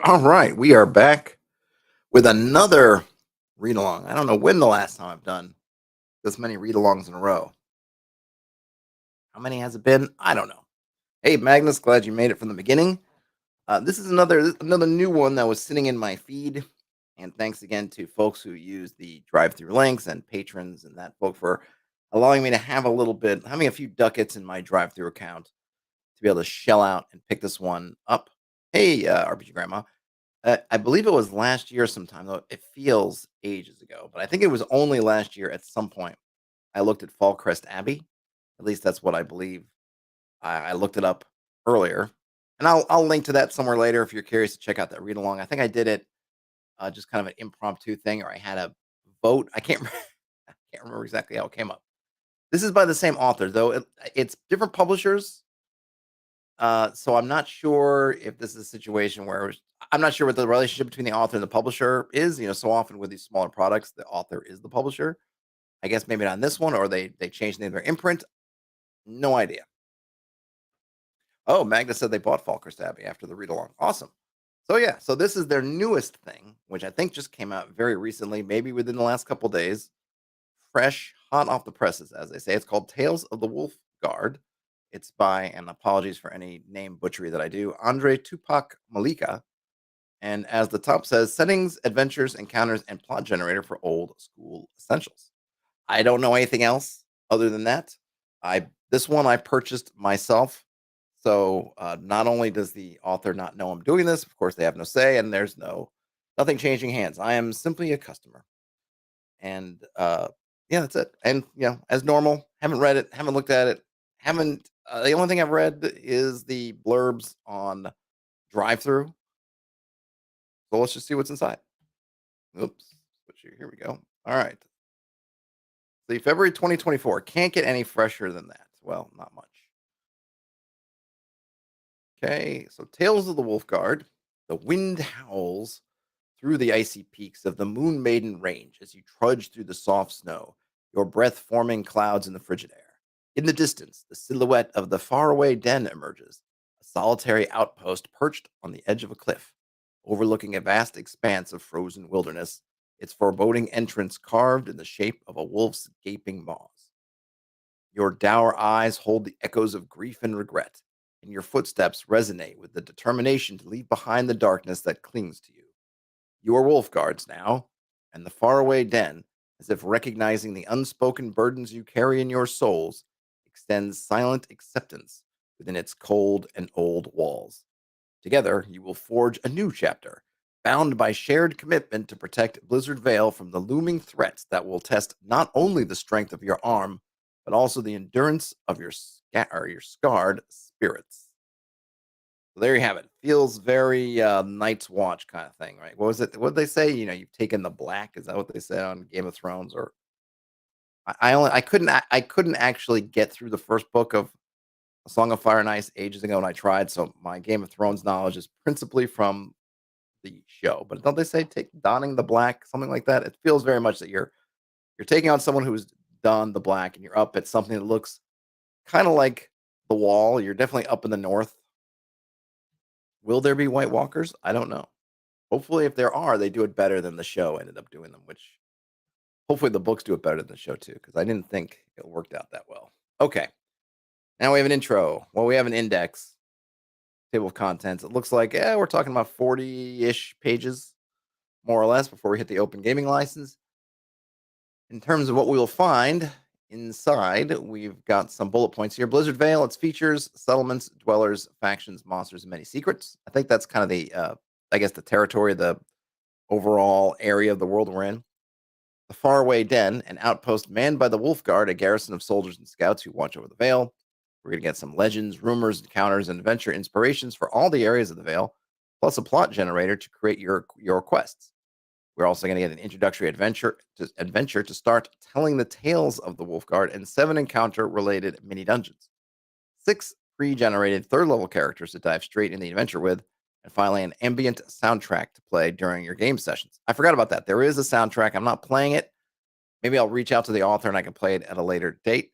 All right, we are back with another read along. I don't know when the last time I've done this many read alongs in a row. How many has it been? I don't know. Hey, Magnus, glad you made it from the beginning. This is another new one that was sitting in my feed, and thanks again to folks who use the drive-through links and patrons and that folk for allowing me to have having a few ducats in my drive-through account to be able to shell out and pick this one up. Hey, RPG Grandma. I believe it was last year sometime, though it feels ages ago, but I think it was only last year at some point I looked at Falkrest Abbey. At least that's what I believe. I looked it up earlier, and I'll link to that somewhere later if you're curious to check out that read along. I think I did it just kind of an impromptu thing, or I had a vote. I can't I can't remember exactly how it came up. This is by the same author, though. It's different publishers, so I'm not sure if this is a situation where I'm not sure what the relationship between the author and the publisher is. So often with these smaller products, the author is the publisher. I guess maybe not on this one, or they changed the name of their imprint. No idea. Oh, Magda said they bought Falkers Abbey after the read along. Awesome. So yeah, so this is their newest thing, which I think just came out very recently, maybe within the last couple days. Fresh, hot off the presses, as they say. It's called Tales of the Wolf Guard. It's by, and apologies for any name butchery that I do, Andre Tupac Malika. And as the top says, settings, adventures, encounters, and plot generator for old school essentials. I don't know anything else other than that. I This one I purchased myself. So not only does the author not know I'm doing this, of course they have no say, and there's nothing changing hands. I am simply a customer, and yeah, that's it. And as normal, haven't read it, haven't looked at it, haven't. The only thing I've read is the blurbs on drive through. So let's just see what's inside. Oops, here we go. All right. The February 2024 can't get any fresher than that. Well, not much. Okay, so Tales of the Wolfguard. The wind howls through the icy peaks of the Moon Maiden Range as you trudge through the soft snow, your breath forming clouds in the frigid air. In the distance, the silhouette of the faraway den emerges, a solitary outpost perched on the edge of a cliff, overlooking a vast expanse of frozen wilderness, its foreboding entrance carved in the shape of a wolf's gaping maws. Your dour eyes hold the echoes of grief and regret, and your footsteps resonate with the determination to leave behind the darkness that clings to you. You are wolf guards now, and the faraway den, as if recognizing the unspoken burdens you carry in your souls, extends silent acceptance within its cold and old walls. Together, you will forge a new chapter, bound by shared commitment to protect Blizzard Vale from the looming threats that will test not only the strength of your arm, but also the endurance of your scarred spirits. So there you have it. Feels very Night's Watch kind of thing, right? What was it? What did they say? You've taken the black. Is that what they said on Game of Thrones? Or I couldn't actually get through the first book of A Song of Fire and Ice ages ago, and I tried. So my Game of Thrones knowledge is principally from the show. But don't they say take donning the black, something like that? It feels very much that you're taking on someone who's donned the black, and you're up at something that looks kind of like the wall. You're definitely up in the north. Will there be White Walkers? I don't know. Hopefully, if there are, they do it better than the show ended up doing them, which hopefully the books do it better than the show too, because I didn't think it worked out that well. Okay. Now we have an intro. Well, we have an index, table of contents. It looks like, we're talking about 40-ish pages, more or less, before we hit the open gaming license. In terms of what we will find inside, we've got some bullet points here. Blizzard Vale, its features, settlements, dwellers, factions, monsters, and many secrets. I think that's kind of the territory, the overall area of the world we're in. The faraway den, an outpost manned by the Wolfguard, a garrison of soldiers and scouts who watch over the Vale. We're going to get some legends, rumors, encounters, and adventure inspirations for all the areas of the Vale, plus a plot generator to create your quests. We're also going to get an introductory adventure to start telling the tales of the Wolfguard and 7 encounter-related mini dungeons. 6 pre-generated third-level characters to dive straight in the adventure with, and finally an ambient soundtrack to play during your game sessions. I forgot about that. There is a soundtrack. I'm not playing it. Maybe I'll reach out to the author and I can play it at a later date.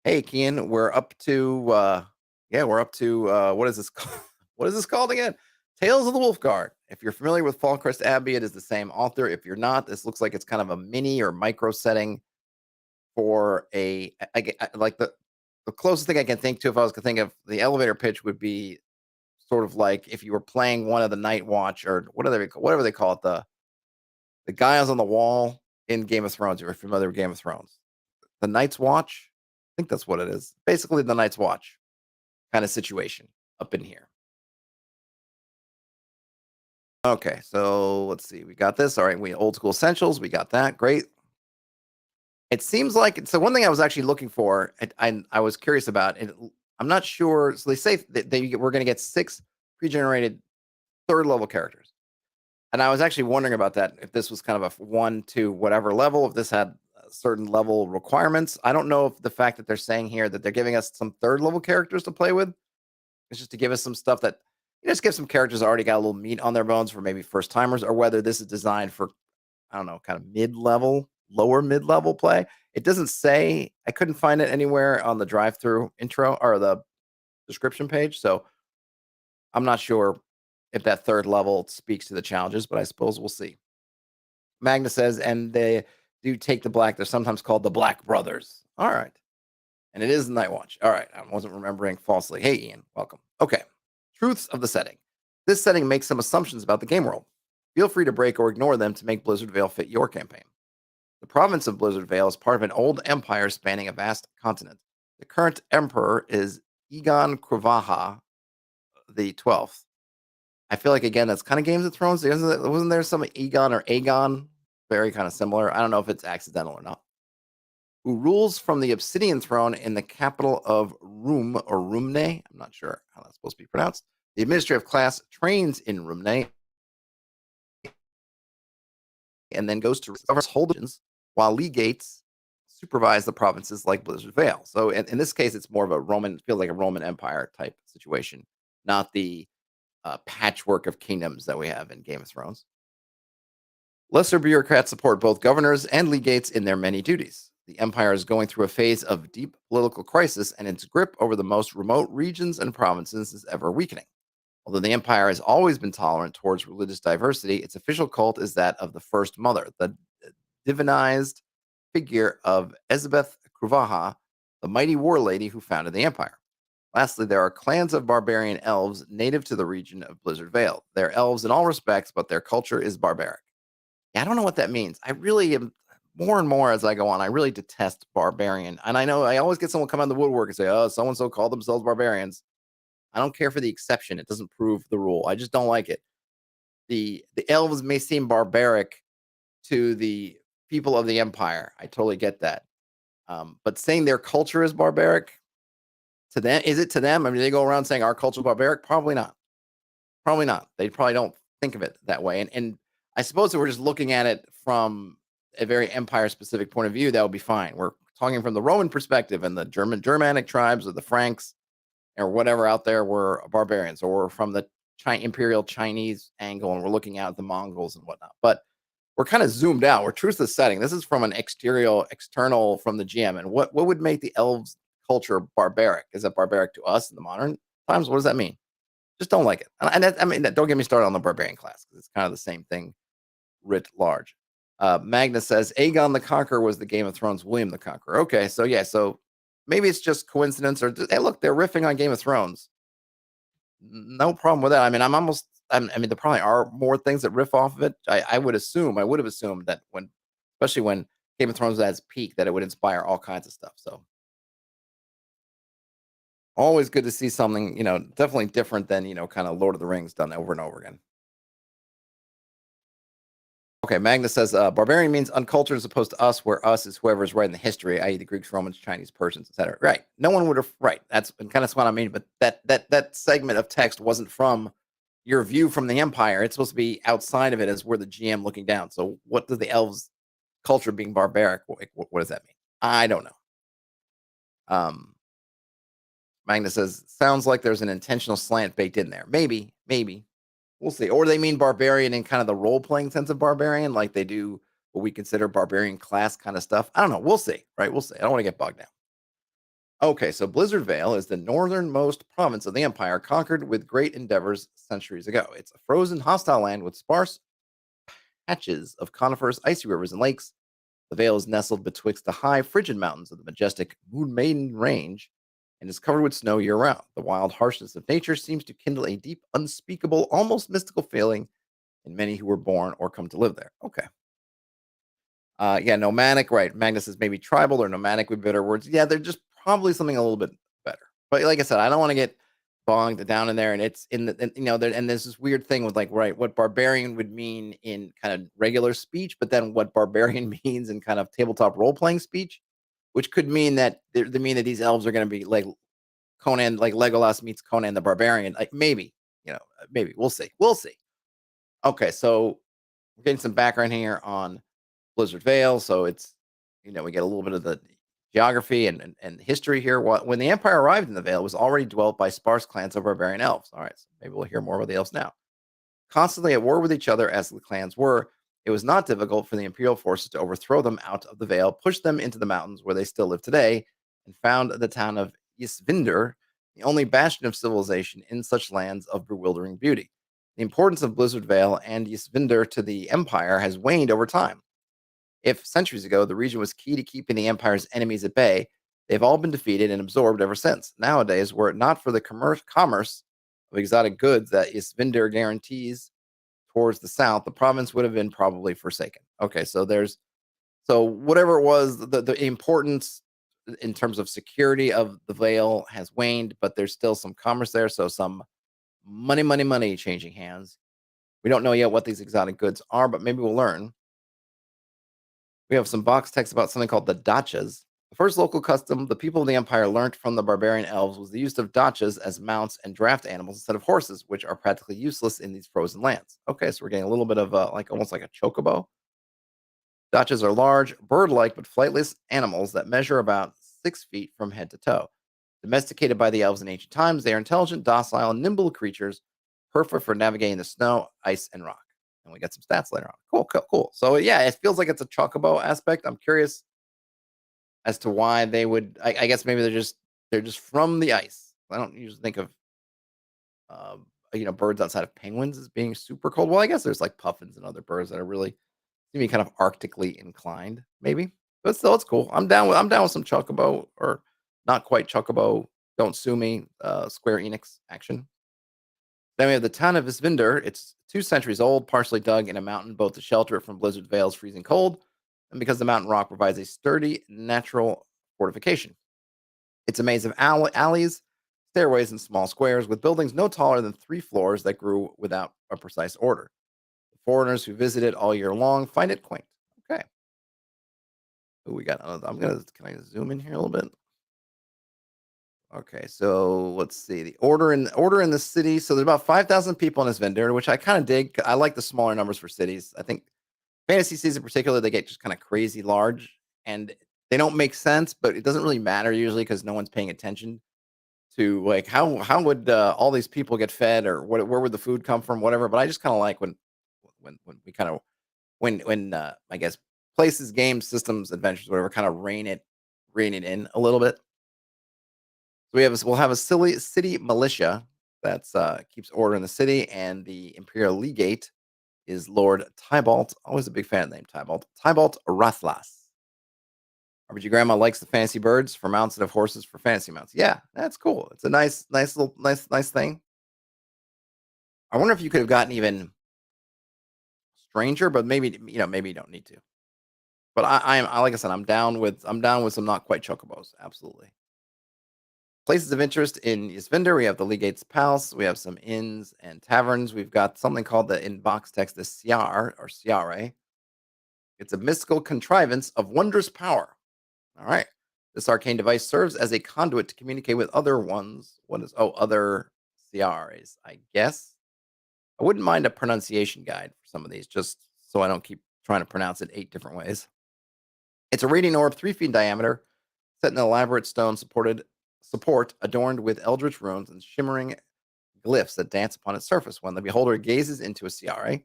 Hey, Kian, we're up to what is this called? What is this called again? Tales of the Wolfguard. If you're familiar with Falkrest Abbey, it is the same author. If you're not, this looks like it's kind of a mini or micro setting for like the closest thing I can think to if I was to think of the elevator pitch would be sort of like if you were playing one of the Night Watch or whatever they call it, the guys on the wall in Game of Thrones. You're familiar with Game of Thrones. The Night's Watch. I think that's what it is. Basically, the Night's Watch kind of situation up in here. Okay, so let's see. We got this. All right, we old school essentials. We got that. Great. It seems like so. One thing I was actually looking for, I was curious about, and I'm not sure. So they say that we're going to get 6 pre-generated third level characters, and I was actually wondering about that. If this was kind of a 1 to whatever level, if this had certain level requirements. I don't know if the fact that they're saying here that they're giving us some third level characters to play with is just to give us some stuff that just give some characters that already got a little meat on their bones for maybe first timers, or whether this is designed for I don't know, kind of mid-level, lower mid-level play. It doesn't say. I couldn't find it anywhere on the drive-through intro or the description page, so I'm not sure if that third level speaks to the challenges, but I suppose we'll see. Magna says, and they do take the black. They're sometimes called the Black Brothers. All right. And it is Night Watch. All right. I wasn't remembering falsely. Hey, Ian, welcome. Okay. Truths of the setting. This setting makes some assumptions about the game world. Feel free to break or ignore them to make Blizzard Vale fit your campaign. The province of Blizzard Vale is part of an old empire spanning a vast continent. The current emperor is Egon Kravaha the 12th. I feel like, again, that's kind of Games of Thrones. Wasn't there some Egon or Aegon? Very kind of similar. I don't know if it's accidental or not. Who rules from the Obsidian Throne in the capital of Rum or Rumne? I'm not sure how that's supposed to be pronounced. The administrative class trains in Rumne and then goes to Holdens, while legates supervise the provinces like Blizzard Vale. So in this case, it's more of a Roman, feels like a Roman Empire type situation, not the patchwork of kingdoms that we have in Game of Thrones. Lesser bureaucrats support both governors and legates in their many duties. The empire is going through a phase of deep political crisis, and its grip over the most remote regions and provinces is ever weakening. Although the empire has always been tolerant towards religious diversity, its official cult is that of the First Mother, the divinized figure of Elizabeth Kruvaha, the mighty war lady who founded the empire. Lastly, there are clans of barbarian elves native to the region of Blizzard Vale. They're elves in all respects, but their culture is barbaric. Yeah, I don't know what that means. I really am more and more as I go on. I really detest barbarian. And I know I always get someone come out of the woodwork and say, oh, so and so called themselves barbarians. I don't care for the exception. It doesn't prove the rule. I just don't like it. The elves may seem barbaric to the people of the empire. I totally get that. But saying their culture is barbaric to them, is it to them? I mean, they go around saying our culture is barbaric? Probably not. Probably not. They probably don't think of it that way. And I suppose if we're just looking at it from a very empire specific point of view, that would be fine. We're talking from the Roman perspective, and the Germanic tribes or the Franks or whatever out there were barbarians, or from the imperial Chinese angle, and we're looking out at the Mongols and whatnot. But we're kind of zoomed out. We're true to the setting. This is from an external from the GM. And what would make the elves culture barbaric? Is it barbaric to us in the modern times? What does that mean? Just don't like it. And I mean, don't get me started on the barbarian class, because it's kind of the same thing writ large. Magna says Aegon the Conqueror was the Game of Thrones William the Conqueror. Okay, so yeah, so maybe it's just coincidence, or hey, look, they're riffing on Game of Thrones. No problem with that. I mean, I mean, there probably are more things that riff off of it. I would have assumed that especially when Game of Thrones was at its peak, that it would inspire all kinds of stuff. So always good to see something, definitely different than, kind of Lord of the Rings done over and over again. Okay, Magnus says barbarian means uncultured as opposed to us, where us is whoever is writing the history, i.e., the Greeks, Romans, Chinese, Persians, etc. Right. No one would have. Right. That's kind of what I mean. But that segment of text wasn't from your view from the empire. It's supposed to be outside of it, as we're the GM looking down. So, what does the elves' culture being barbaric? What does that mean? I don't know. Magnus says sounds like there's an intentional slant baked in there. Maybe. We'll see. Or they mean barbarian in kind of the role-playing sense of barbarian, like they do what we consider barbarian class kind of stuff. I don't know. We'll see, right? We'll see. I don't want to get bogged down. Okay, so Blizzard Vale is the northernmost province of the Empire, conquered with great endeavors centuries ago. It's a frozen, hostile land with sparse patches of conifers, icy rivers, and lakes. The vale is nestled betwixt the high, frigid mountains of the majestic Moon Maiden Range and is covered with snow year round. The wild harshness of nature seems to kindle a deep, unspeakable, almost mystical feeling in many who were born or come to live there. Okay. Yeah, nomadic, right. Magnus is maybe tribal or nomadic with better words. Yeah, they're just probably something a little bit better. But like I said, I don't want to get bogged down in there. And it's in the, and, there, and there's this weird thing with like, right, what barbarian would mean in kind of regular speech, but then what barbarian means in kind of tabletop role playing speech, which could mean that they mean that these elves are going to be like Conan, like Legolas meets Conan the Barbarian. Like maybe, maybe we'll see. We'll see. Okay, so we're getting some background here on Blizzard Vale. So it's, we get a little bit of the geography and history here. When the Empire arrived in the Vale, it was already dwelt by sparse clans of barbarian elves. All right, so maybe we'll hear more about the elves now. Constantly at war with each other as the clans were, it was not difficult for the Imperial forces to overthrow them out of the Vale, push them into the mountains where they still live today, and found the town of Ysvindur, the only bastion of civilization in such lands of bewildering beauty. The importance of Blizzard Vale and Ysvindur to the Empire has waned over time. If centuries ago the region was key to keeping the Empire's enemies at bay, they've all been defeated and absorbed ever since. Nowadays, were it not for the commerce of exotic goods that Ysvindur guarantees towards the south, the province would have been probably forsaken. Okay, so whatever it was, the importance in terms of security of the Vale has waned, but there's still some commerce there. So some money changing hands. We don't know yet what these exotic goods are, but maybe we'll learn. We have some box text about something called the dachas. The first local custom the people of the empire learned from the barbarian elves was the use of dachas as mounts and draft animals instead of horses, which are practically useless in these frozen lands. Okay, so we're getting a little bit of like almost like a chocobo. Dachas are large, bird-like but flightless animals that measure about 6 feet from head to toe. Domesticated by the elves in ancient times, they are intelligent, docile, and nimble creatures, perfect for navigating the snow, ice, and rock. And we get some stats later on. Cool. So yeah, it feels like it's a chocobo aspect. I'm curious as to why they would. I guess maybe they're just from the ice. I don't usually think of birds outside of penguins as being super cold. Well, I guess there's like puffins and other birds that are really seem to be kind of arctically inclined, maybe. But still, it's cool. I'm down with some chocobo or not quite chocobo. Don't sue me. Square Enix action. Then we have the town of Ysvindur. It's 2 centuries old, partially dug in a mountain, both to shelter it from Blizzard Vale's freezing cold, and because the mountain rock provides a sturdy natural fortification. It's a maze of alleys, stairways, and small squares, with buildings no taller than 3 floors that grew without a precise order. The foreigners who visit it all year long find it quaint. Okay. Ooh, we got. Can I zoom in here a little bit? Okay, so let's see the order in the city. So there's about 5,000 people in this vendor, which I kind of dig. I like the smaller numbers for cities. I think fantasy cities in particular, they get just kind of crazy large, and they don't make sense, but it doesn't really matter usually because no one's paying attention to like how would all these people get fed or where would the food come from, whatever. But I just kind of like when we kind of when I guess places, games, systems, adventures, whatever, kind of rein it in a little bit. So we'll have a silly city militia that's keeps order in the city, and the imperial legate is Lord Tybalt. Always a big fan of the name Tybalt. Tybalt Rathlas. RBG Grandma likes the fantasy birds for mounts and of horses for fantasy mounts. Yeah, that's cool. It's a nice thing. I wonder if you could have gotten even stranger, but maybe you don't need to. But like I said, I'm down with some not quite chocobos. Absolutely. Places of interest in Ysvindur, we have the Legate's Palace, we have some inns and taverns. We've got something called in box text the Siar or Siare. It's a mystical contrivance of wondrous power. All right. This arcane device serves as a conduit to communicate with other ones. Other Siares, I guess. I wouldn't mind a pronunciation guide for some of these, just so I don't keep trying to pronounce it 8 different ways. It's a radiant orb 3 feet in diameter, set in an elaborate stone support adorned with eldritch runes and shimmering glyphs that dance upon its surface. When the beholder gazes into a Ciare,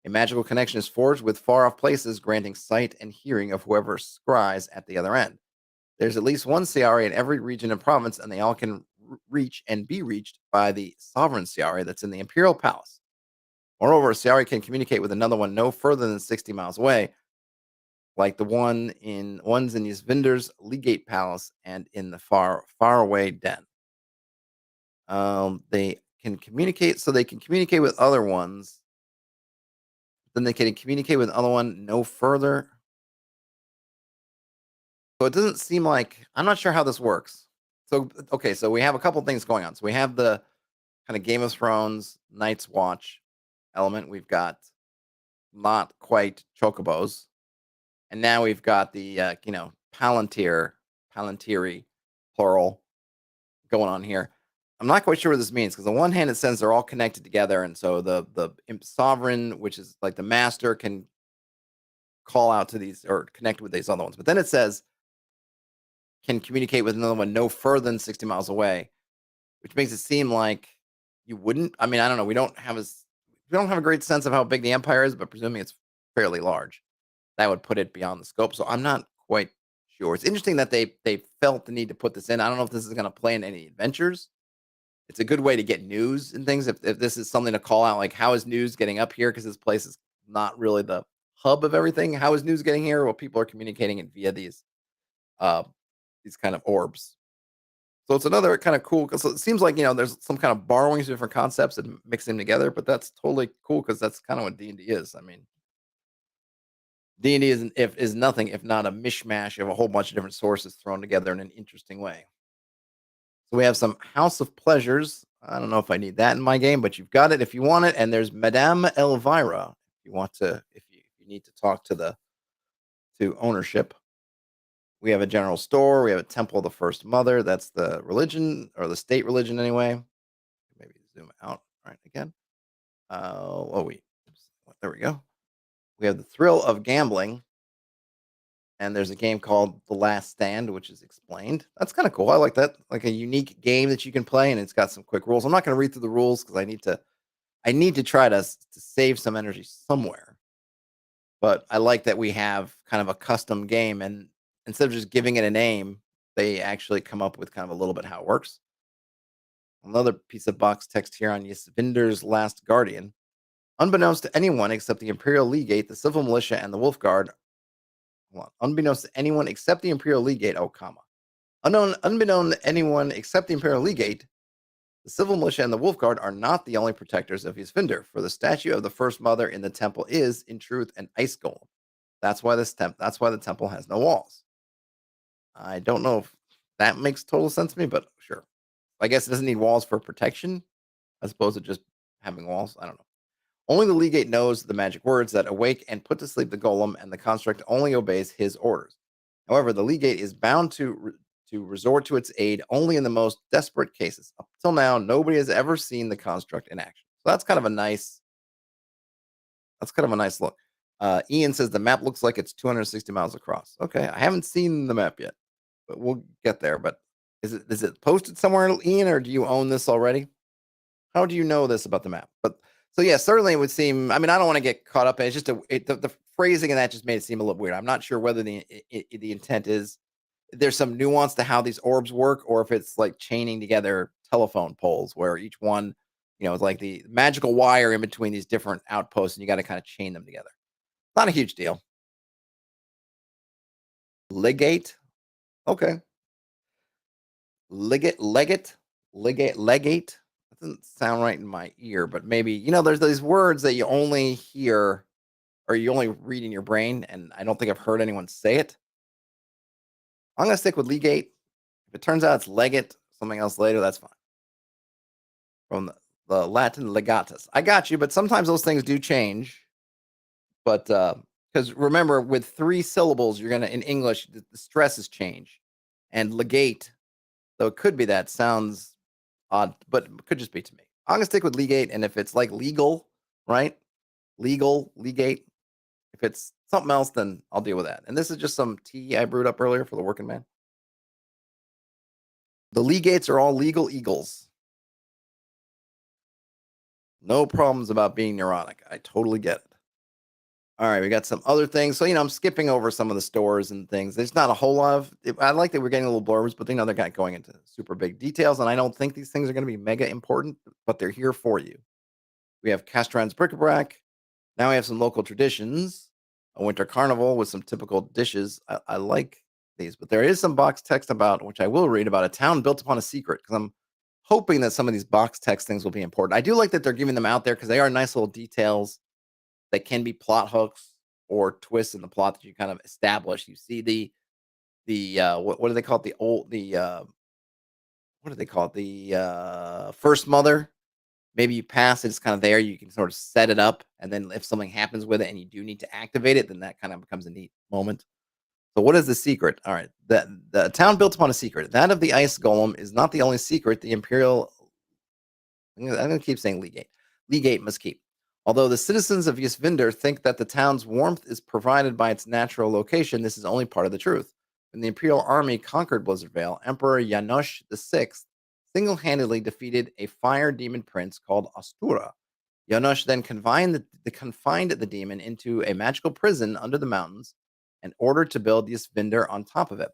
a magical connection is forged with far off places, granting sight and hearing of whoever scries at the other end. There's at least one Ciari in every region and province, and they all can reach and be reached by the sovereign Ciari that's in the Imperial Palace. Moreover, a Ciari can communicate with another one no further than 60 miles away, like the ones in Ysvindur's Legate Palace and in the far away den. They can communicate, so they can communicate with other ones. Then they can communicate with other one no further. So it doesn't seem like I'm not sure how this works. So okay, so we have a couple things going on. So we have the kind of Game of Thrones Night's Watch element. We've got not quite chocobos, and now we've got the Palantiri plural going on here. I'm not quite sure what this means because on one hand it says they're all connected together, and so the sovereign, which is like the master, can call out to these or connect with these other ones. But then it says can communicate with another one no further than 60 miles away, which makes it seem like you wouldn't. I mean, I don't know. We don't have a great sense of how big the empire is, but presuming it's fairly large, that would put it beyond the scope. So I'm not quite sure. It's interesting that they felt the need to put this in. I don't know if this is going to play in any adventures. It's a good way to get news and things. If this is something to call out, like how is news getting up here? Because this place is not really the hub of everything. How is news getting here? Well, people are communicating it via these kind of orbs. So it's another kind of cool. So it seems like there's some kind of borrowing of different concepts and mixing them together. But that's totally cool because that's kind of what D&D is. I mean, D&D is nothing if not a mishmash of a whole bunch of different sources thrown together in an interesting way. So we have some House of Pleasures. I don't know if I need that in my game, but you've got it if you want it. And there's Madame Elvira if you want to, if you need to talk to ownership. We have a general store. We have a Temple of the First Mother. That's the religion or the state religion anyway. Maybe zoom out right again. Wait. There we go. We have the Thrill of Gambling. And there's a game called The Last Stand, which is explained. That's kind of cool. I like that. Like a unique game that you can play, and it's got some quick rules. I'm not going to read through the rules because I need to try to save some energy somewhere. But I like that we have kind of a custom game, and instead of just giving it a name, they actually come up with kind of a little bit how it works. Another piece of box text here on Ysvindur's Last Guardian. Unbeknownst to anyone except the Imperial Legate, the Civil Militia, and the Wolfguard. Unbeknownst to anyone except the Imperial Legate, unbeknown to anyone except the Imperial Legate, the Civil Militia and the Wolfguard are not the only protectors of Ysvindur, for the statue of the First Mother in the temple is, in truth, an ice golem. That's why the temple has no walls. I don't know if that makes total sense to me, but sure. I guess it doesn't need walls for protection, as opposed to just having walls. I don't know. Only the Legate knows the magic words that awake and put to sleep the golem, and the construct only obeys his orders. However, the Legate is bound to resort to its aid only in the most desperate cases. Up till now, nobody has ever seen the construct in action. So that's kind of a nice look. Ian says the map looks like it's 260 miles across. Okay, I haven't seen the map yet, but we'll get there. But is it posted somewhere, Ian, or do you own this already? How do you know this about the map? But so yeah, certainly it would seem. I mean, I don't want to get caught up in it. It's just the phrasing of that just made it seem a little weird. I'm not sure whether the intent is there's some nuance to how these orbs work, or if it's like chaining together telephone poles where each one, is like the magical wire in between these different outposts, and you got to kind of chain them together. Not a huge deal. Legate, okay. Legate. That doesn't sound right in my ear, but maybe there's these words that you only hear or you only read in your brain, and I don't think I've heard anyone say it. I'm gonna stick with legate. If it turns out it's legate, something else later, that's fine. From the Latin legatus. I got you, but sometimes those things do change. But because remember, with 3 syllables, you're gonna in English the stresses change, and legate. So it could be that sounds odd, but it could just be to me. I'm gonna stick with legate, and if it's like legal, right? Legate. If it's something else, then I'll deal with that. And this is just some tea I brewed up earlier for the working man. The legates are all legal eagles. No problems about being neurotic. I totally get it. All right, we got some other things. So, I'm skipping over some of the stores and things. There's not a whole lot of. I like that we're getting little blurbs, but they're not going into super big details. And I don't think these things are going to be mega important, but they're here for you. We have Castran's bric-a-brac. Now we have some local traditions. A winter carnival with some typical dishes. I like these, but there is some box text about which I will read about a town built upon a secret because I'm hoping that some of these box text things will be important. I do like that they're giving them out there because they are nice little details that can be plot hooks or twists in the plot that you kind of establish. You see what do they call it? What do they call it? The first mother. Maybe you pass it, it's kind of there. You can sort of set it up, and then if something happens with it and you do need to activate it, then that kind of becomes a neat moment. So, what is the secret? All right, the town built upon a secret. That of the ice golem is not the only secret. The imperial I'm gonna keep saying Legate. Legate must keep. Although the citizens of Ysvindur think that the town's warmth is provided by its natural location, this is only part of the truth. When the Imperial army conquered Blizzard Vale, Emperor Janusz VI single-handedly defeated a fire demon prince called Astura. Janusz then confined the demon into a magical prison under the mountains and ordered to build Ysvindur on top of it.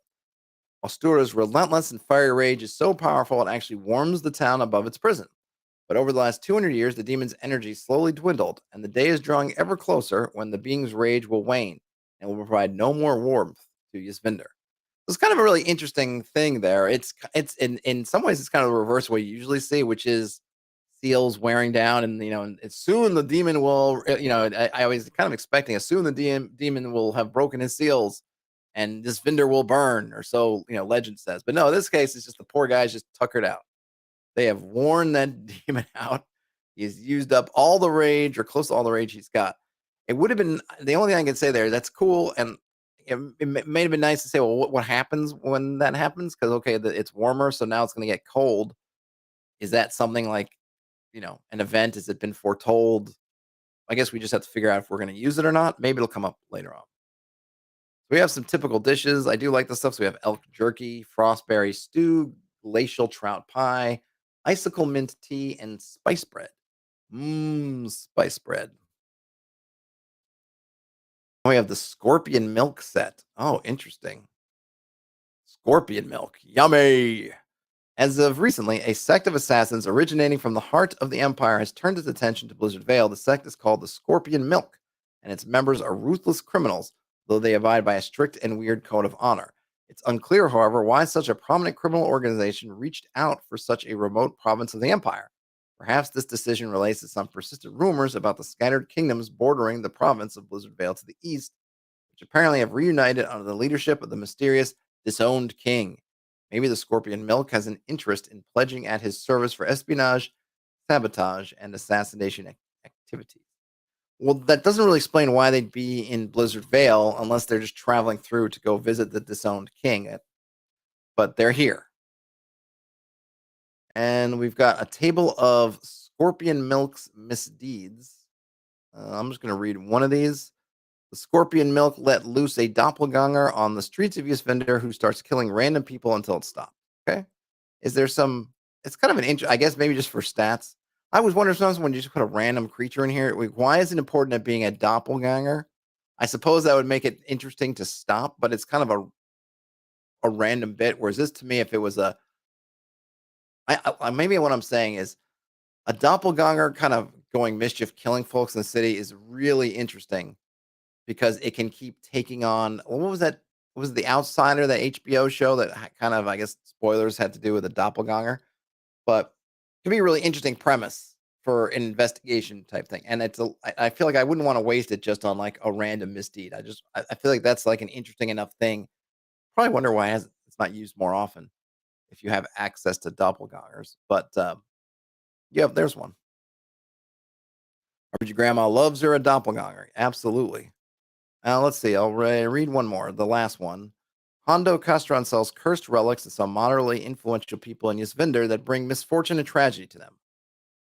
Astura's relentless and fiery rage is so powerful it actually warms the town above its prison. But over the last 200 years, the demon's energy slowly dwindled, and the day is drawing ever closer when the being's rage will wane and will provide no more warmth to Ysvinder. It's kind of a really interesting thing there. It's in some ways it's kind of the reverse of what you usually see, which is seals wearing down, and and soon the demon will. I was kind of expecting soon the demon will have broken his seals, and this Vinder will burn, or so legend says. But no, in this case, it's just the poor guy's just tuckered out. They have worn that demon out. He's used up all the rage or close to all the rage he's got. It would have been the only thing I can say there. That's cool. And it may have been nice to say, well, what happens when that happens? Because, okay, it's warmer. So now it's going to get cold. Is that something like, an event? Has it been foretold? I guess we just have to figure out if we're going to use it or not. Maybe it'll come up later on. We have some typical dishes. I do like this stuff. So we have elk jerky, frostberry stew, glacial trout pie, icicle mint tea, and spice bread. Mmm, spice bread. We have the scorpion milk set. Oh, interesting. Scorpion milk. Yummy. As of recently, a sect of assassins originating from the heart of the Empire has turned its attention to Blizzard Vale. The sect is called the Scorpion Milk, and its members are ruthless criminals, though they abide by a strict and weird code of honor. It's unclear, however, why such a prominent criminal organization reached out for such a remote province of the Empire. Perhaps this decision relates to some persistent rumors about the scattered kingdoms bordering the province of Blizzard Vale to the east, which apparently have reunited under the leadership of the mysterious disowned king. Maybe the Scorpion Milk has an interest in pledging at his service for espionage, sabotage, and assassination activities. Well, that doesn't really explain why they'd be in Blizzard Vale unless they're just traveling through to go visit the disowned king. But they're here. And we've got a table of Scorpion Milk's misdeeds. I'm just going to read one of these. The Scorpion Milk let loose a doppelganger on the streets of Ysvindur who starts killing random people until it stops. Okay. Is there some, it's kind of an I guess maybe just for stats. I was wondering sometimes when you just put a random creature in here, like, why is it important at being a doppelganger? I suppose that would make it interesting to stop, but it's kind of a random bit. Whereas this to me, if it was maybe what I'm saying is a doppelganger kind of going mischief, killing folks in the city is really interesting because it can keep taking on. What was that? Was it The Outsider, that HBO show that kind of, I guess, spoilers had to do with a doppelganger? But it can be a really interesting premise for an investigation type thing. And I feel like I wouldn't want to waste it just on like a random misdeed. I feel like that's like an interesting enough thing. Probably wonder why it's not used more often if you have access to doppelgangers. But yeah, there's one. Or your grandma loves her a doppelganger. Absolutely. Let's see. I'll read one more. The last one. Hondo Castron sells cursed relics to some moderately influential people in Ysvindur that bring misfortune and tragedy to them.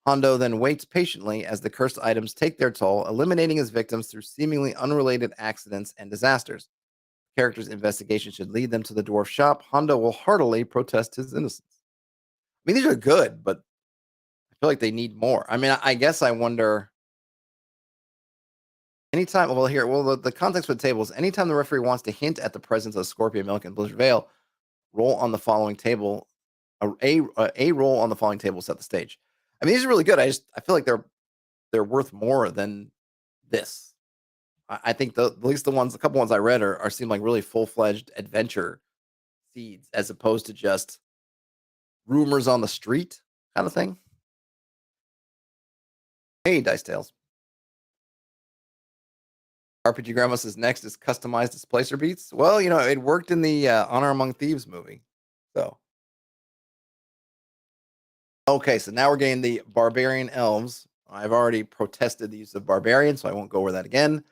Hondo then waits patiently as the cursed items take their toll, eliminating his victims through seemingly unrelated accidents and disasters. The character's investigation should lead them to the dwarf shop. Hondo will heartily protest his innocence. I mean, these are good, but I feel like they need more. I mean, I guess I wonder. Anytime, well, here, well, the context for the table is anytime the referee wants to hint at the presence of scorpion milk in Blizzard Vale, roll on the following table. A roll on the following table set the stage. I mean, these are really good. I feel like they're worth more than this. I think at least a couple ones I read are seem like really full fledged adventure seeds as opposed to just rumors on the street kind of thing. Hey, Dice Tales. RPG Grandma says next is customized displacer beats. Well, it worked in the Honor Among Thieves movie. So, okay, so now we're getting the barbarian elves. I've already protested the use of barbarian, so I won't go over that again.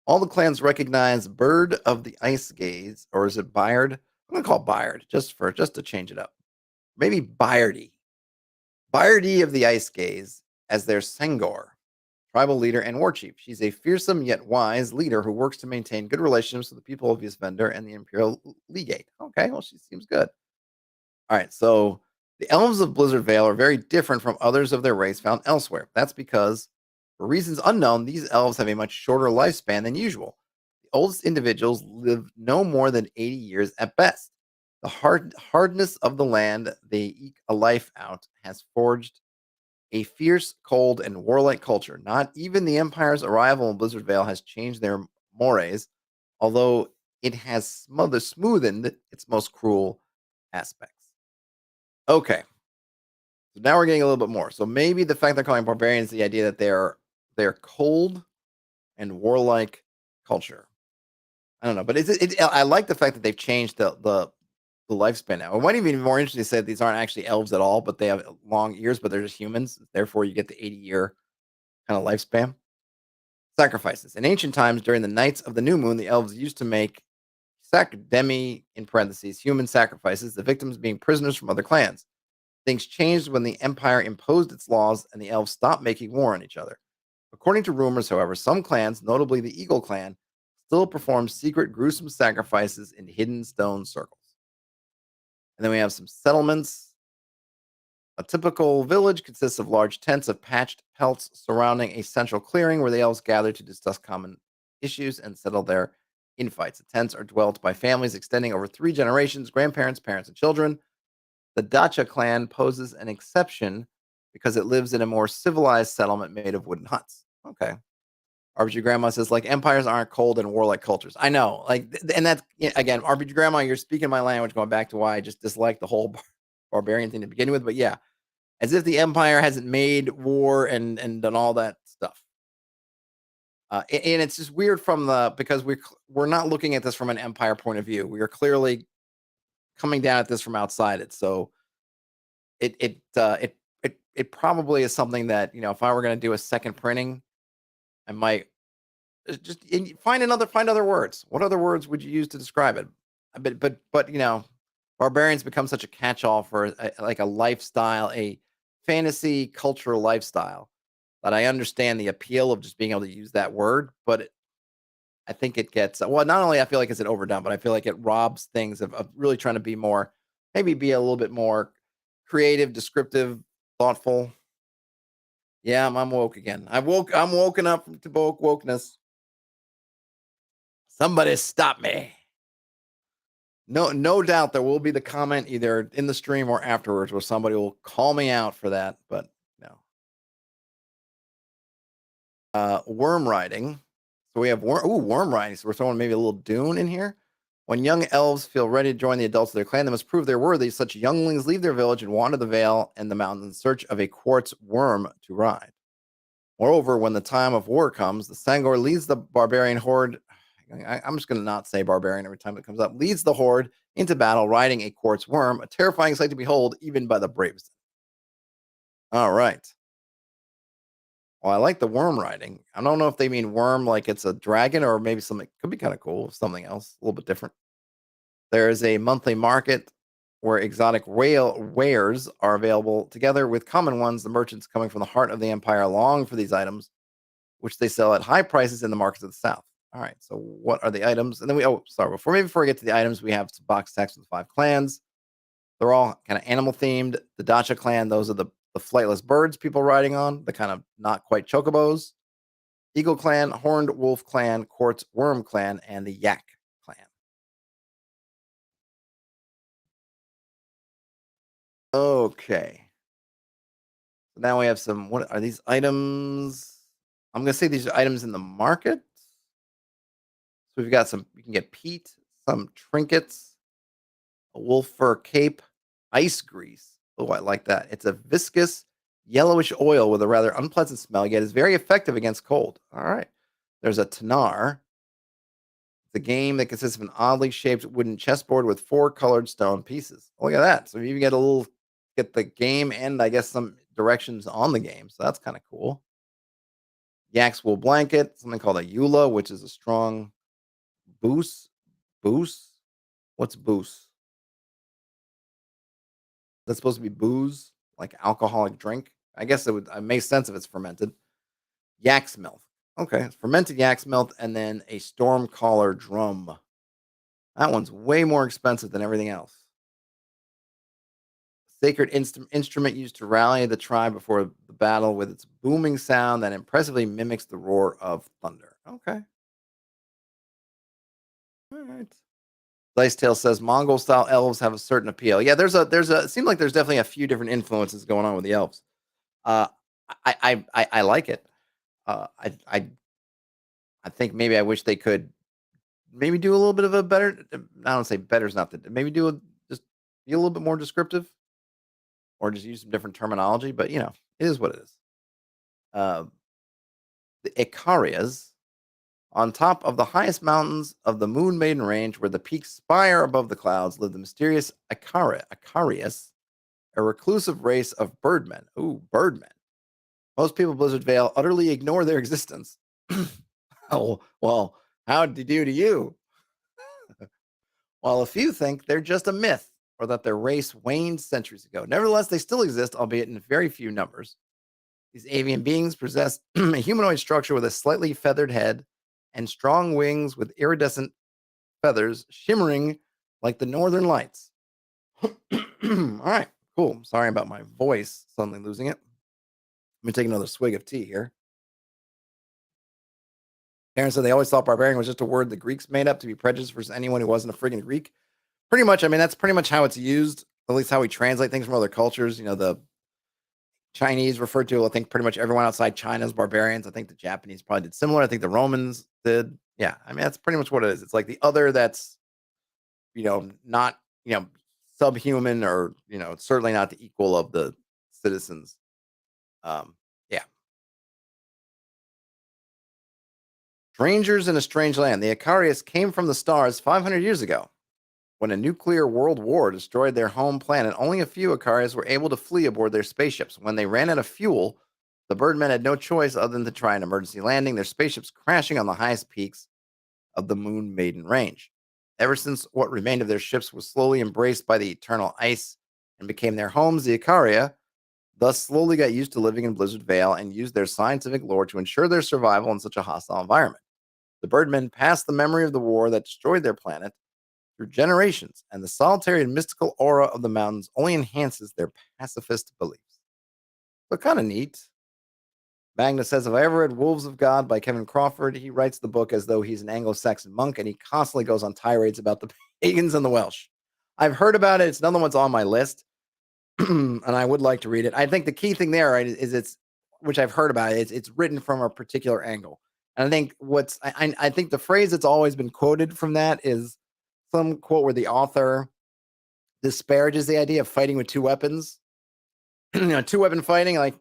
All the clans recognize Bird of the Ice Gaze, or is it Byard? I'm gonna call it Byard just to change it up. Maybe Byardy. Byardy of the Ice Gaze as their Sengor, tribal leader and war chief. She's a fearsome yet wise leader who works to maintain good relationships with the people of Ysvindur and the Imperial Legate. Okay, well, she seems good. All right, so the elves of Blizzard Vale are very different from others of their race found elsewhere. That's because, for reasons unknown, these elves have a much shorter lifespan than usual. The oldest individuals live no more than 80 years at best. The hardness of the land they eke a life out has forged a fierce, cold, and warlike culture. Not even the Empire's arrival in Blizzard Vale has changed their mores, although it has smoothened its most cruel aspects. Okay, so now we're getting a little bit more. So maybe the fact they're calling barbarians the idea that they're cold and warlike culture. I don't know, but I like the fact that they've changed the lifespan now. It might even be more interesting to say that these aren't actually elves at all, but they have long ears, but they're just humans. Therefore, you get the 80-year kind of lifespan. Sacrifices. In ancient times, during the nights of the new moon, the elves used to make demi in parentheses human sacrifices, the victims being prisoners from other clans. Things changed when the Empire imposed its laws and the elves stopped making war on each other. According to rumors, however, some clans, notably the Eagle clan, still perform secret, gruesome sacrifices in hidden stone circles. And then we have some settlements. A typical village consists of large tents of patched pelts surrounding a central clearing where the elves gather to discuss common issues and settle their infights. The tents are dwelt by families extending over 3 generations, grandparents, parents, and children. The Dacha clan poses an exception because it lives in a more civilized settlement made of wooden huts. Okay. RPG Grandma says, like, empires aren't cold and warlike cultures. I know. And that's, again, RPG Grandma, you're speaking my language, going back to why I just dislike the whole barbarian thing to begin with. But yeah, as if the empire hasn't made war and done all that stuff. And it's just weird because we're not looking at this from an empire point of view. We are clearly coming down at this from outside it. So it probably is something that, if I were going to do a second printing, I might just find other words. What other words would you use to describe it? But barbarians become such a catch-all for like a lifestyle, a fantasy cultural lifestyle, that I understand the appeal of just being able to use that word. But I think it gets, well, not only I feel like it's an overdone, but I feel like it robs things of really trying to be more, maybe be a little bit more creative, descriptive, thoughtful. Yeah, I'm woke again. I'm woken up to wokeness. Somebody stop me. No doubt there will be the comment either in the stream or afterwards where somebody will call me out for that, but no. Worm riding. So we have worm riding. So we're throwing maybe a little Dune in here. When young elves feel ready to join the adults of their clan, they must prove they're worthy. Such younglings leave their village and wander the vale and the mountains in search of a quartz worm to ride. Moreover, when the time of war comes, the Sangor leads the barbarian horde. I'm just going to not say barbarian every time it comes up. Leads the horde into battle riding a quartz worm, a terrifying sight to behold even by the bravest. All right. Well, I like the worm riding. I don't know if they mean worm like it's a dragon or maybe something could be kind of cool, something else, a little bit different. There is a monthly market where exotic wares are available together with common ones. The merchants coming from the heart of the empire long for these items, which they sell at high prices in the markets of the south. All right, so what are the items? And then before we get to the items, we have some box text with 5 clans. They're all kind of animal themed. The Dacha clan, those are the flightless birds people riding on, the kind of not quite chocobos. Eagle Clan, Horned Wolf Clan, Quartz Worm Clan, and the Yak Clan. Okay. So now we have some. What are these items? I'm gonna say these are items in the market. So we've got some. You can get peat, some trinkets, a wolf fur cape, ice grease. Oh, I like that. It's a viscous yellowish oil with a rather unpleasant smell, yet is very effective against cold. All right. There's a tanar. The game that consists of an oddly shaped wooden chessboard with four colored stone pieces. Look at that. So you even get the game and I guess some directions on the game. So that's kind of cool. Yak's wool blanket, something called a Eula, which is a strong boost. Boost? What's boost? That's supposed to be booze, like alcoholic drink. I guess it makes sense if it's fermented. Yak's milk. Okay, it's fermented yak's milk, and then a storm caller drum. That one's way more expensive than everything else. Sacred instrument used to rally the tribe before the battle with its booming sound that impressively mimics the roar of thunder. Okay. All right. Dice Tale says Mongol style elves have a certain appeal. Yeah, it seems like there's definitely a few different influences going on with the elves. Uh, I like it. Uh, I I I think maybe I wish they could maybe do a little bit of a better. I don't say better's not the maybe just be a little bit more descriptive or just use some different terminology. But it is what it is. Uh, the Icarias on top of the highest mountains of the Moon Maiden Range, where the peaks spire above the clouds, live the mysterious Icarius, a reclusive race of birdmen. Ooh, birdmen. Most people in Blizzard Vale utterly ignore their existence. Oh, well, how'd they do to you? While a few think they're just a myth or that their race waned centuries ago. Nevertheless, they still exist, albeit in very few numbers. These avian beings possess a humanoid structure with a slightly feathered head and strong wings with iridescent feathers shimmering like the northern lights. All right, cool. Sorry about my voice suddenly losing it. Let me take another swig of tea here. Aaron said they always thought barbarian was just a word the Greeks made up to be prejudiced versus anyone who wasn't a friggin' Greek. Pretty much, I mean, that's pretty much how it's used, at least how we translate things from other cultures. The Chinese referred to, I think, pretty much everyone outside China as barbarians. I think the Japanese probably did similar. I think the Romans did. Yeah, I mean, that's pretty much what it is. It's like the other that's, not, subhuman or, certainly not the equal of the citizens. Yeah. Strangers in a strange land. The Icarius came from the stars 500 years ago. When a nuclear world war destroyed their home planet, only a few Icarians were able to flee aboard their spaceships. When they ran out of fuel, the Birdmen had no choice other than to try an emergency landing, their spaceships crashing on the highest peaks of the Moon Maiden Range. Ever since what remained of their ships was slowly embraced by the eternal ice and became their homes, the Icaria thus slowly got used to living in Blizzard Vale and used their scientific lore to ensure their survival in such a hostile environment. The Birdmen passed the memory of the war that destroyed their planet through generations, and the solitary and mystical aura of the mountains only enhances their pacifist beliefs. So kind of neat. Magnus says, if I ever read Wolves of God by Kevin Crawford, he writes the book as though he's an Anglo-Saxon monk, and he constantly goes on tirades about the pagans and the Welsh. I've heard about it. It's another one's on my list, and I would like to read it. I think the key thing there, right, is which I've heard about it, it's written from a particular angle. And I think I think the phrase that's always been quoted from that is some quote where the author disparages the idea of fighting with two weapons. Two weapon fighting, like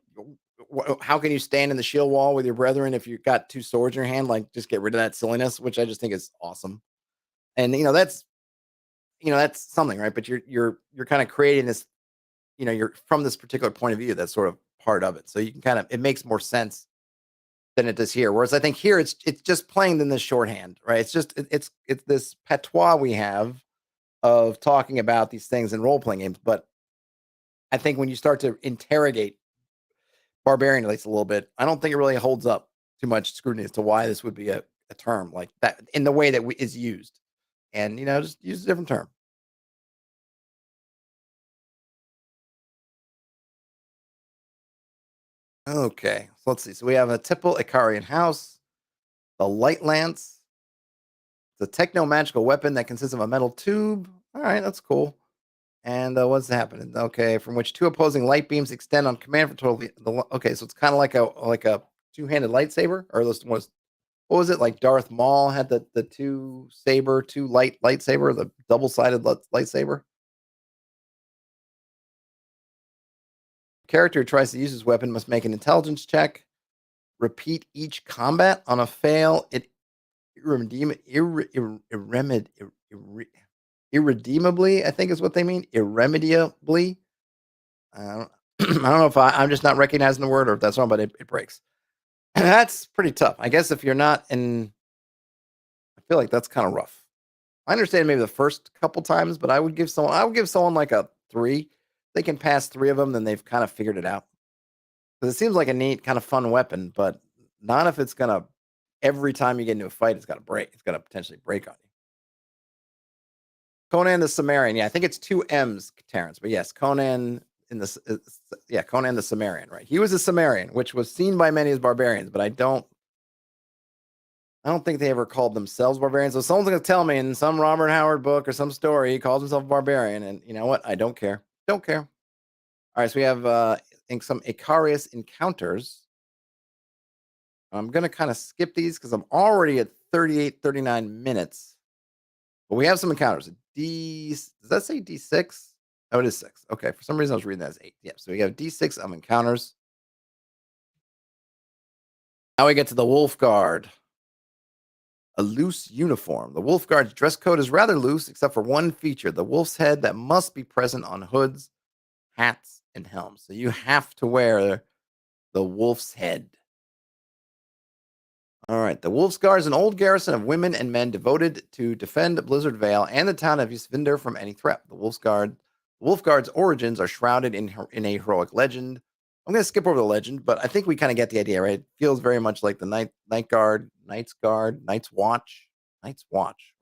how can you stand in the shield wall with your brethren if you've got two swords in your hand? Like, just get rid of that silliness, which I just think is awesome. And that's something, right? But you're kind of creating this, you're from this particular point of view. That's sort of part of it. So you can it makes more sense than it does here. Whereas I think here it's just playing in this shorthand, right? It's this patois we have of talking about these things in role playing games. But I think when you start to interrogate barbarian at least a little bit, I don't think it really holds up too much scrutiny as to why this would be a term like that in the way that is used. And just use a different term. Okay, so let's see. So we have a typical Icarian house. The light lance. It's a techno-magical weapon that consists of a metal tube. All right, that's cool. And what's happening? Okay, from which two opposing light beams extend on command for total. Okay, so it's kind of like a two-handed lightsaber, or this was what was it like? Darth Maul had the two lightsaber, the double-sided lightsaber. Character who tries to use his weapon must make an intelligence check. Repeat each combat. On a fail, it irredeemably, I think is what they mean. Irremediably. I don't, I don't know if I'm just not recognizing the word or if that's wrong, but it breaks. That's pretty tough. I guess if you're not in, I feel like that's kind of rough. I understand maybe the first couple times, but I would give someone like a 3. They can pass 3 of them, then they've kind of figured it out. Because it seems like a neat, kind of fun weapon, but not if it's gonna every time you get into a fight, it's gotta break. It's gonna potentially break on you. Conan the Cimmerian. Yeah, I think it's 2 M's, Terrence. But yes, Conan Conan the Cimmerian, right? He was a Cimmerian, which was seen by many as barbarians, but I don't think they ever called themselves barbarians. So someone's gonna tell me in some Robert Howard book or some story he calls himself a barbarian, and you know what? I don't care. Don't care. All right, so we have some Icarius encounters. I'm gonna kind of skip these because I'm already at 38, 39 minutes. But we have some encounters. Does that say D6? Oh, it is 6. Okay, for some reason I was reading that as 8. Yeah, so we have D6 of encounters. Now we get to the Wolfguard. A loose uniform. The Wolfguard's dress code is rather loose, except for one feature: the wolf's head that must be present on hoods, hats, and helms. So you have to wear the wolf's head. All right. The Wolfguard is an old garrison of women and men devoted to defend Blizzard Vale and the town of Ysvindur from any threat. The Wolfguard's origins are shrouded in a heroic legend. I'm going to skip over the legend, but I think we kind of get the idea, right? It feels very much like the Night Guard, Knight's Guard, Night's Watch,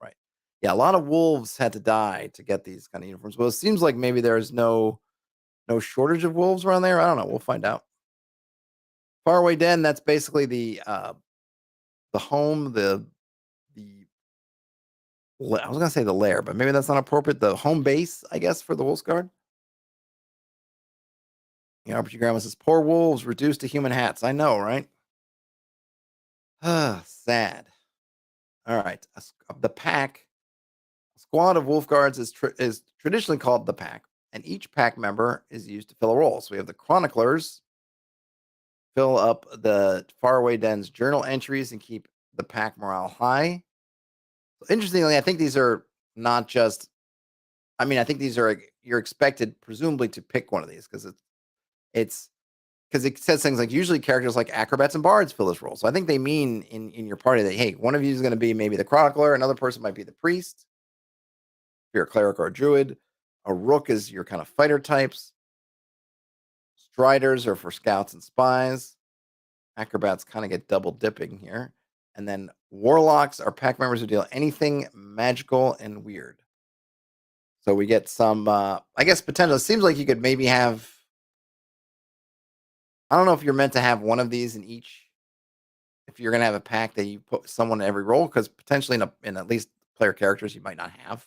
right? Yeah, a lot of wolves had to die to get these kind of uniforms. Well, it seems like maybe there's no shortage of wolves around there. I don't know. We'll find out. Faraway Den. That's basically the home, I was gonna say the lair, but maybe that's not appropriate. The home base, I guess, for the Wolfguard. But your grandma says, "Poor wolves reduced to human hats." I know, right? Sad. All right, the pack. A squad of Wolfguards is traditionally called the pack, and each pack member is used to fill a role. So we have the chroniclers fill up the faraway den's journal entries and keep the pack morale high. Interestingly, I think these are not just. I mean, I think these are you're expected presumably to pick one of these because it's because it says things like usually characters like acrobats and bards fill this role. So I think they mean in your party that hey, one of you is going to be maybe the chronicler, another person might be the priest. If you're a cleric or a druid, a rook is your kind of fighter types. Striders are for scouts and spies. Acrobats kind of get double dipping here. And then warlocks are pack members who deal anything magical and weird. So we get some, I guess, potential. It seems like you could maybe have. I don't know if you're meant to have one of these in each. If you're going to have a pack that you put someone in every role, because potentially in at least player characters, you might not have.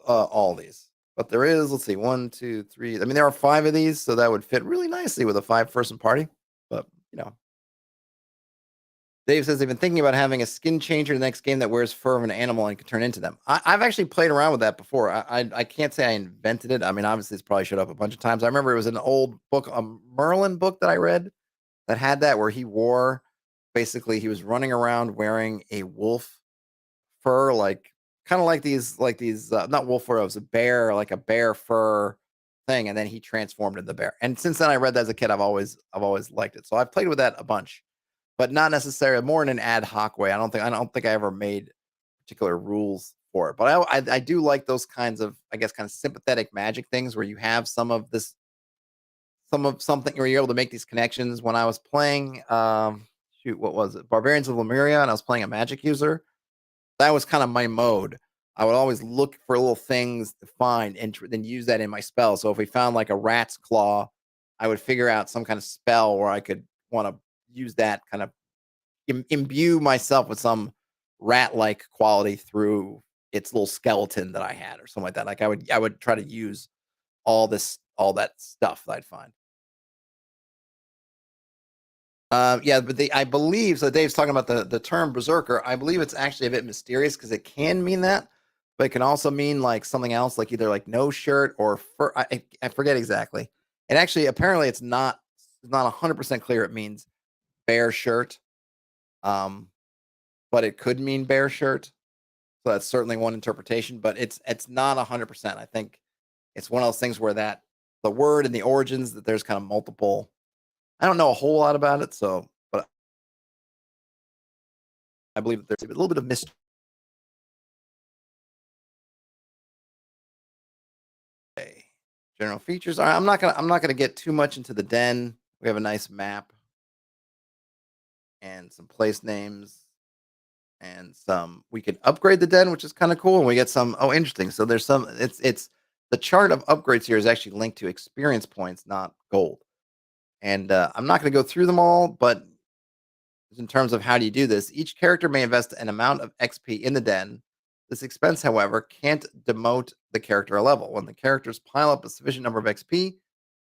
All these. But there is, let's see, 1, 2, 3. I mean, there are 5 of these, so that would fit really nicely with a 5-person party. But, Dave says they've been thinking about having a skin changer in the next game that wears fur of an animal and can turn into them. I've actually played around with that before. I can't say I invented it. I mean, obviously, it's probably showed up a bunch of times. I remember it was an old book, a Merlin book that I read that had that where he was running around wearing a wolf fur, kind of like these, not wolf fur, it was a bear, like a bear fur thing. And then he transformed into the bear. And since then I read that as a kid, I've always liked it. So I've played with that a bunch. But not necessarily more in an ad hoc way. I don't think I ever made particular rules for it. But I do like those kinds of, I guess, kind of sympathetic magic things where you have some of something where you're able to make these connections. When I was playing, what was it? Barbarians of Lemuria, and I was playing a magic user. That was kind of my mode. I would always look for little things to find and then use that in my spell. So if we found like a rat's claw, I would figure out some kind of spell where I could want to use that kind of imbue myself with some rat-like quality through its little skeleton that I had or something like that. Like I would try to use all that stuff that I'd find. Yeah, but I believe so. Dave's talking about the term berserker. I believe it's actually a bit mysterious because it can mean that, but it can also mean like something else, like either like no shirt or fur. I forget exactly. And actually, apparently, it's not 100% clear. It means bare shirt, um, but it could mean bare shirt. So that's certainly one interpretation, but it's not 100%. I think it's one of those things where that the word and the origins that there's kind of multiple. I don't know a whole lot about it, so but I believe that there's a little bit of mystery. General features. All right, I'm not gonna get too much into the den. We have a nice map and some place names and some. We can upgrade the den, which is kind of cool. And we get some. Oh, interesting. So there's some. It's the chart of upgrades here is actually linked to experience points, not gold. And I'm not going to go through them all, but in terms of how do you do this, each character may invest an amount of XP in the den. This expense, however, can't demote the character a level. When the characters pile up a sufficient number of XP,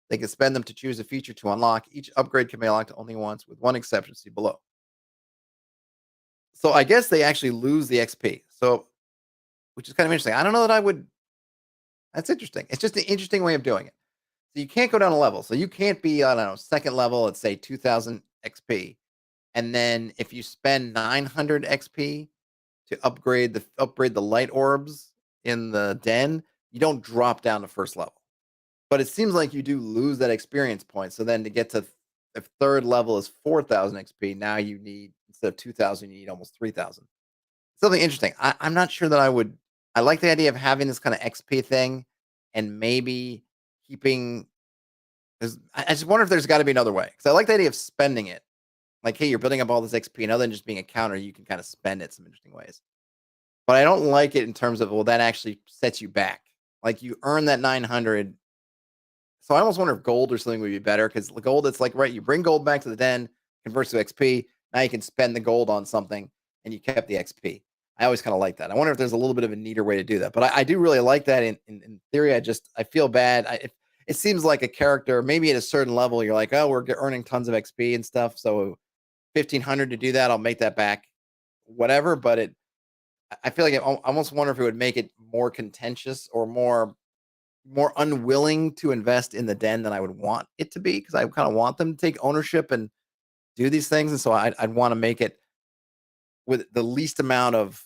they can spend them to choose a feature to unlock. Each upgrade can be unlocked only once, with one exception. See below. So I guess they actually lose the XP. So, which is kind of interesting. I don't know that I would. That's interesting. It's just an interesting way of doing it. So you can't go down a level. So you can't be, I don't know, second level, let's say 2000 XP. And then if you spend 900 XP to upgrade the light orbs in the den, you don't drop down to first level. But it seems like you do lose that experience point. So then to get to if third level is 4000 XP, now you need instead of 2000, you need almost 3000. Something interesting. I'm not sure that I would. I like the idea of having this kind of XP thing, and maybe keeping. I just wonder if there's got to be another way because I like the idea of spending it. Like, hey, you're building up all this XP, and other than just being a counter, you can kind of spend it some interesting ways. But I don't like it in terms of well, that actually sets you back. Like you earn that 900. So I almost wonder if gold or something would be better because the gold, it's like right, you bring gold back to the den, converts to XP. Now you can spend the gold on something, and you kept the XP. I always kind of like that. I wonder if there's a little bit of a neater way to do that. But I do really like that. In theory, I feel bad. It seems like a character maybe at a certain level you're like, oh, we're earning tons of XP and stuff. So 1500 to do that, I'll make that back, whatever. But I feel like I almost wonder if it would make it more contentious or more unwilling to invest in the den than I would want it to be because I kind of want them to take ownership and do these things, and so I'd want to make it with the least amount of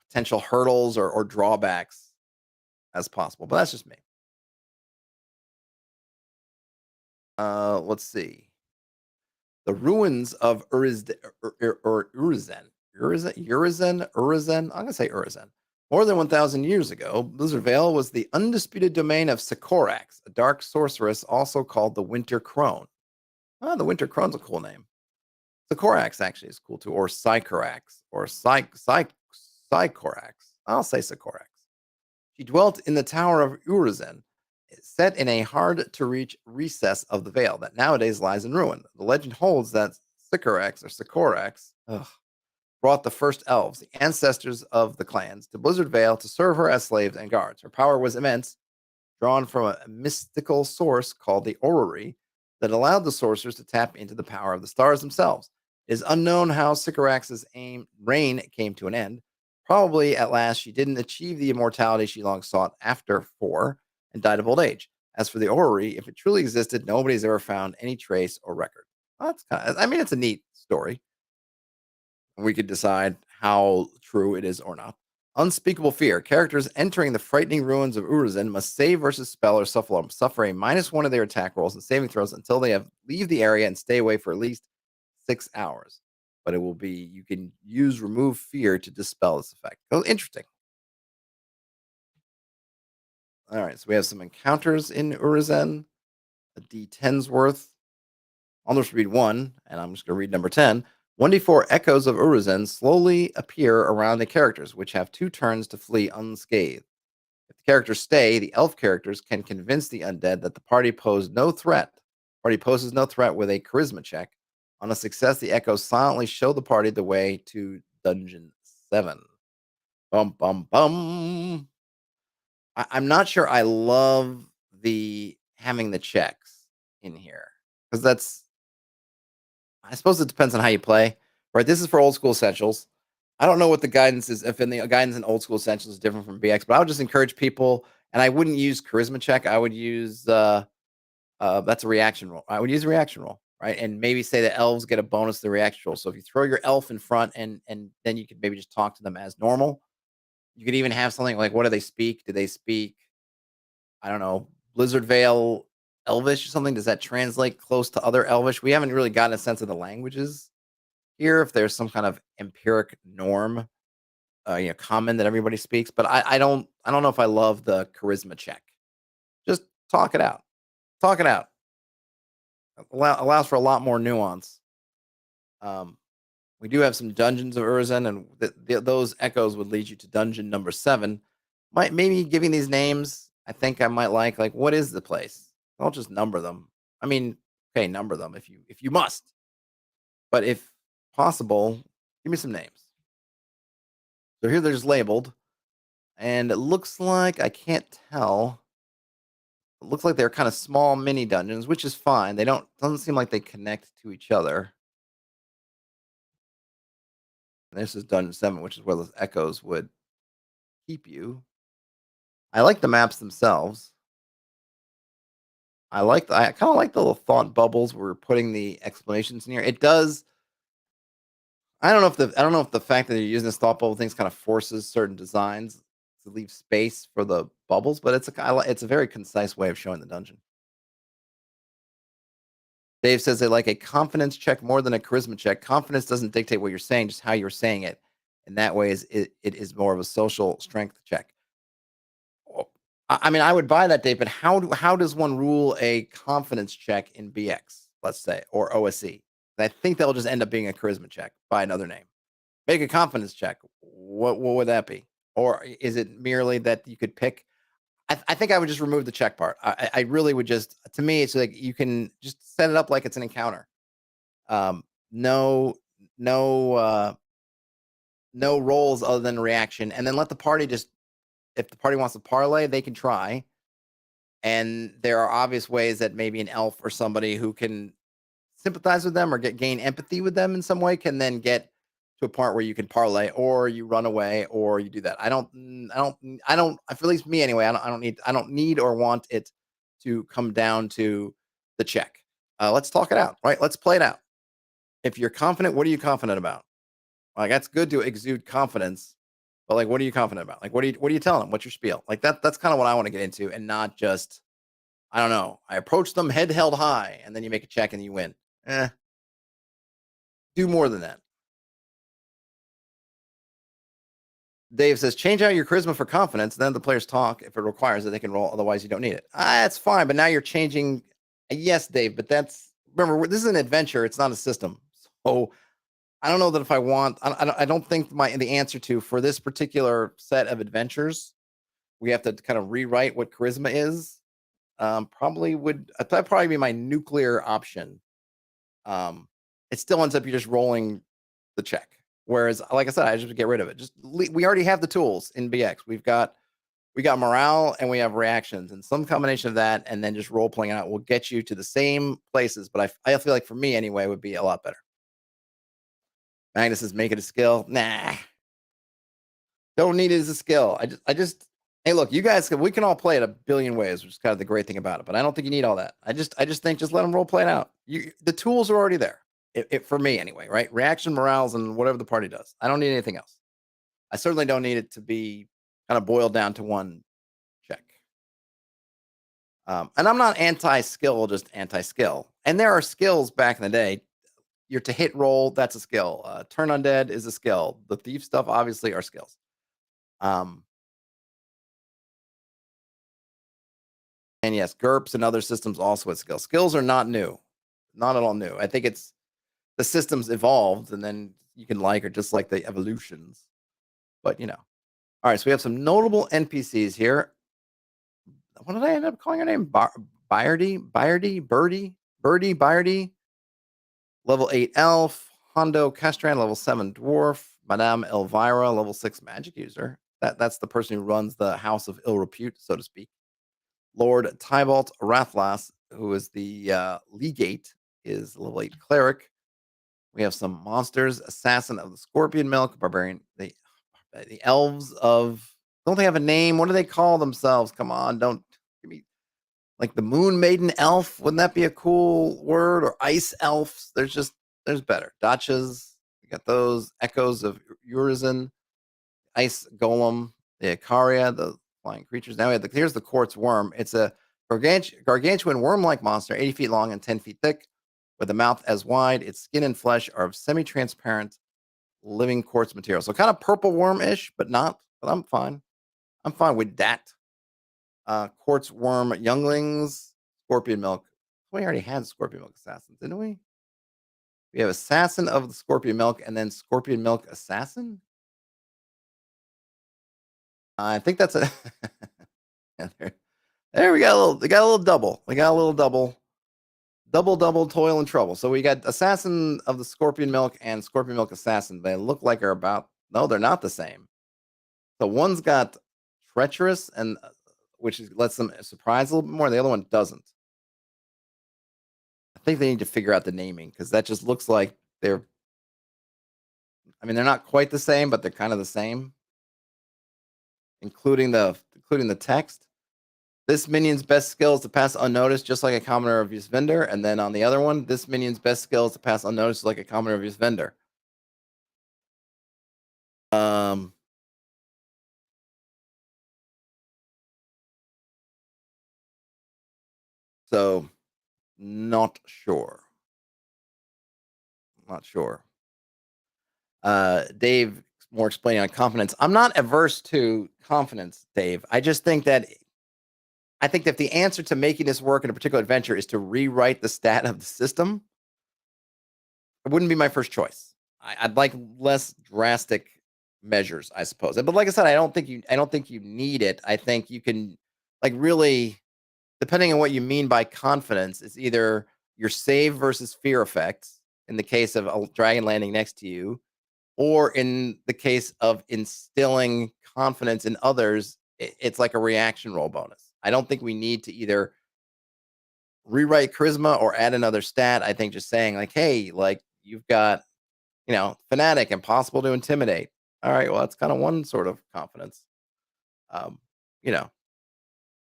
potential hurdles or drawbacks as possible. But that's just me. Let's see. The ruins of Urizen. I'm gonna say Urizen. More than 1,000 years ago, Blizzard Vale was the undisputed domain of Sikorax, a dark sorceress also called the Winter Crone. Oh, the Winter Crone's a cool name. Sikorax actually is cool too, or Sycorax, or Sycorax. I'll say Sikorax. She dwelt in the Tower of Urizen, set in a hard to reach recess of the Vale that nowadays lies in ruin. The legend holds that Sycorax brought the first elves, the ancestors of the clans, to Blizzard Vale to serve her as slaves and guards. Her power was immense, drawn from a mystical source called the Orrery that allowed the sorcerers to tap into the power of the stars themselves. It is unknown how Sycorax's reign came to an end. Probably at last she didn't achieve the immortality she long sought after for and died of old age. As for the Orrery, if it truly existed, nobody's ever found any trace or record. Well, that's I mean, it's a neat story. We could decide how true it is or not. Unspeakable fear. Characters entering the frightening ruins of Urizen must save versus spell or suffer a -1 of their attack rolls and saving throws until they have leave the area and stay away for at least 6 hours. But it will be you can use remove fear to dispel this effect. Oh, interesting. All right, so we have some encounters in Urizen. A D10's worth. I'll just read one, and I'm just going to read number 10. 1d4 echoes of Urizen slowly appear around the characters, which have 2 turns to flee unscathed. If the characters stay, the elf characters can convince the undead that the party poses no threat with a charisma check, On a success, the echoes silently show the party the way to Dungeon 7. Bum, bum, bum. I'm not sure I love the having the checks in here because that's I suppose it depends on how you play, right? This is for old school essentials. I don't know what the guidance is if in the guidance in old school essentials is different from BX, but I would just encourage people, and I wouldn't use charisma check. I would use that's a reaction roll. I would use a reaction roll, right? And maybe say that elves get a bonus to the reaction roll. So if you throw your elf in front and then you could maybe just talk to them as normal. You could even have something like, what do they speak? Do they speak, I don't know, Blizzard Vale Elvish or something? Does that translate close to other Elvish? We haven't really gotten a sense of the languages here. If there's some kind of empiric norm, common that everybody speaks, but I don't know if I love the charisma check. Just talk it out. Talk it out. Allows for a lot more nuance. Um, we do have some dungeons of Urzen, and those echoes would lead you to dungeon number 7. Might maybe giving these names, I think I might like what is the place? Don't just number them. I mean, okay, number them if you must. But if possible, give me some names. So here they're just labeled, and it looks like I can't tell. It looks like they're kind of small mini dungeons, which is fine. They doesn't seem like they connect to each other. And this is dungeon 7, which is where those echoes would keep you. I like the maps themselves. I kind of like the little thought bubbles where we're putting the explanations in here. It does. I don't know if the fact that you're using this thought bubble things kind of forces certain designs to leave space for the bubbles, but it's a very concise way of showing the dungeon. Dave says they like a confidence check more than a charisma check. Confidence doesn't dictate what you're saying, just how you're saying it. And that way it is more of a social strength check. I mean, I would buy that, Dave, but how does one rule a confidence check in BX, let's say, or OSC? I think that'll just end up being a charisma check by another name. Make a confidence check. What would that be? Or is it merely that you could pick? I think I would just remove the check part. I really would just. To me, it's like you can just set it up like it's an encounter. Um, no, no, no roles other than reaction, and then let the party just. If the party wants to parlay, they can try. And there are obvious ways that maybe an elf or somebody who can sympathize with them or gain empathy with them in some way can then get to a part where you can parlay or you run away or you do that. I don't, for at least me anyway, I don't need or want it to come down to the check. Let's talk it out, right? Let's play it out. If you're confident, what are you confident about? Like, that's good to exude confidence, but like, what are you confident about? Like, what are you telling them? What's your spiel? Like that's kind of what I want to get into, and not just, I don't know. I approach them head held high, and then you make a check and you win. Do more than that. Dave says, change out your charisma for confidence. Then the players talk. If it requires it, they can roll. Otherwise, you don't need it. That's fine. But now you're changing. Yes, Dave. But remember, this is an adventure. It's not a system. So I don't know that if I want. I don't think the answer to for this particular set of adventures, we have to kind of rewrite what charisma is. That'd probably be my nuclear option. It still ends up you just rolling the check. Whereas, like I said, I just get rid of it. We already have the tools in BX. We got morale and we have reactions, and some combination of that, and then just role playing out will get you to the same places. But I feel like for me anyway, would be a lot better. Magnus says, make it a skill. Nah, don't need it as a skill. Hey, look, you guys, we can all play it a billion ways, which is kind of the great thing about it. But I don't think you need all that. I just think just let them role play it out. The tools are already there. For me anyway, right? Reaction, morales, and whatever the party does. I don't need anything else. I certainly don't need it to be kind of boiled down to one check. And I'm not anti-skill, just anti-skill. And there are skills back in the day. Your to hit roll, that's a skill. Turn undead is a skill. The thief stuff obviously are skills. And yes, GURPS and other systems also with skills. Skills are not new. Not at all new. I think it's the systems evolved, and then you can like or dislike the evolutions. But all right. So we have some notable NPCs here. What did I end up calling her name? Birdie, level 8 elf, Hondo Castran, level 7 dwarf, Madame Elvira, level 6 magic user. That's the person who runs the House of Ill Repute, so to speak. Lord Tybalt Rathlas, who is the legate, is level 8 cleric. We have some monsters: Assassin of the Scorpion Milk, Barbarian. The elves of, don't they have a name? What do they call themselves? Come on, don't give me like the Moon Maiden Elf. Wouldn't that be a cool word? Or Ice Elves. There's better. Dachas. We got those Echoes of Urizen, Ice Golem, the Icaria, the flying creatures. Now we have here's the Quartz Worm. It's a gargantuan worm-like monster, 80 feet long and 10 feet thick, with a mouth as wide. Its skin and flesh are of semi-transparent living quartz material. So kind of purple worm-ish, but not. But I'm fine. I'm fine with that. Quartz worm younglings, scorpion milk. We already had scorpion milk assassins, didn't we? We have assassin of the scorpion milk and then scorpion milk assassin. I think that's a. Yeah, there we got a little. They got a little double. We got a little double toil and trouble. So we got assassin of the scorpion milk and scorpion milk assassin. They look like they're about. No, they're not the same. So one's got treacherous and which lets them surprise a little bit more. The other one doesn't. I think they need to figure out the naming because that just looks like they're. I mean, they're not quite the same, but they're kind of the same, including the text. This minion's best skill is to pass unnoticed, just like a commoner of Ysvindur. And then on the other one, this minion's best skill is to pass unnoticed, like a commoner of Ysvindur. So not sure. Not sure. Dave, more explaining on confidence. I'm not averse to confidence, Dave. I just think that if the answer to making this work in a particular adventure is to rewrite the stat of the system, it wouldn't be my first choice. I'd like less drastic measures, I suppose. But like I said, I don't think you need it. I think you can, like, really, depending on what you mean by confidence, it's either your save versus fear effects in the case of a dragon landing next to you, or in the case of instilling confidence in others, it's like a reaction roll bonus. I don't think we need to either rewrite charisma or add another stat. I think just saying like, hey, like you've got, fanatic, impossible to intimidate. All right, well, that's kind of one sort of confidence. Um, you know,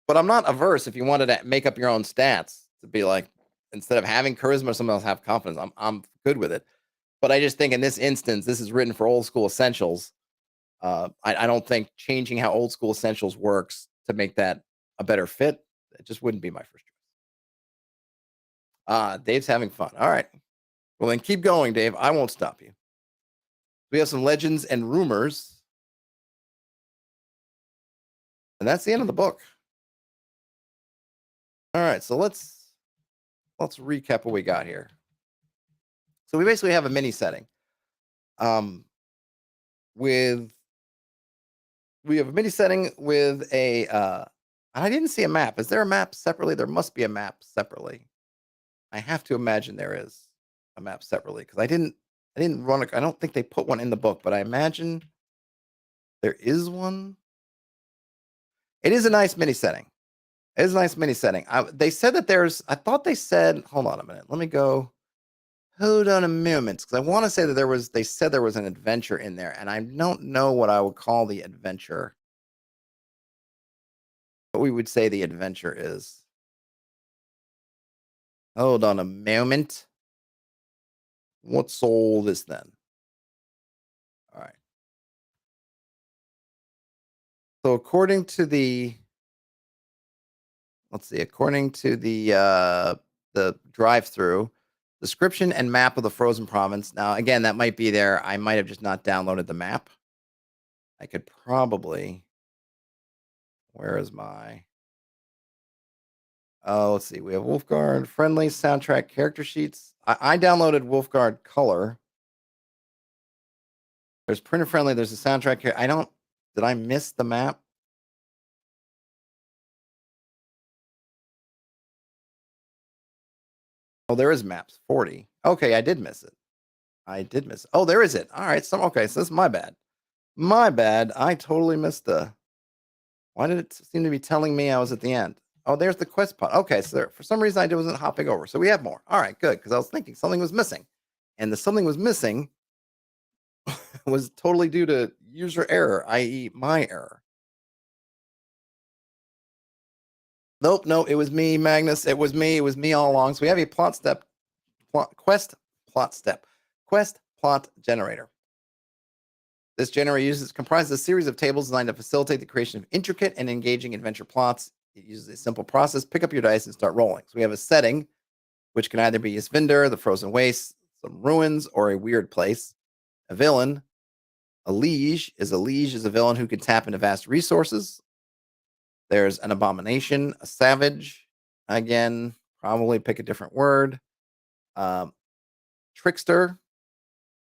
but I'm not averse if you wanted to make up your own stats to be like, instead of having charisma, someone else have confidence. I'm good with it. But I just think in this instance, this is written for old school essentials. I don't think changing how old school essentials works to make that a better fit. It just wouldn't be my first choice. Dave's having fun. All right. Well, then keep going, Dave. I won't stop you. We have some legends and rumors. And that's the end of the book. All right. So let's recap what we got here. So we basically have a mini setting. We have a mini setting with a I didn't see a map. Is there a map separately? There must be a map separately. I have to imagine there is a map separately because I didn't run I don't think they put one in the book, but I imagine there is one. It is a nice mini setting. It is a nice mini setting. They said that I thought they said, hold on a minute. Let me go. Hold on a moment, because I want to say that they said there was an adventure in there, and I don't know what I would call the adventure. What we would say the adventure is. Hold on a moment. What's all this then? All right. So according to the drive-through, description and map of the frozen province. Now, again, that might be there. I might have just not downloaded the map. I could probably. Where is my? Oh, let's see. We have Wolfguard, friendly soundtrack character sheets. I downloaded Wolfguard Color. There's printer friendly. There's a soundtrack here. Did I miss the map? Oh, there is maps 40. Okay, I did miss it. I did miss it. Oh, there is it. All right. So okay, so this is my bad. My bad. I totally missed the. Why did it seem to be telling me I was at the end? Oh, there's the quest pot. Okay, so there, for some reason I wasn't hopping over. So we have more. All right, good. Because I was thinking something was missing, and the something was missing was totally due to user error, i.e., my error. Nope, no, it was me, Magnus. It was me. It was me all along. So we have a quest plot generator. This generator comprises a series of tables designed to facilitate the creation of intricate and engaging adventure plots. It uses a simple process: pick up your dice and start rolling. So we have a setting, which can either be Ysvindur, the frozen wastes, some ruins, or a weird place. A villain, a liege is a villain who can tap into vast resources. There's an abomination, a savage. Again, probably pick a different word. Um, trickster,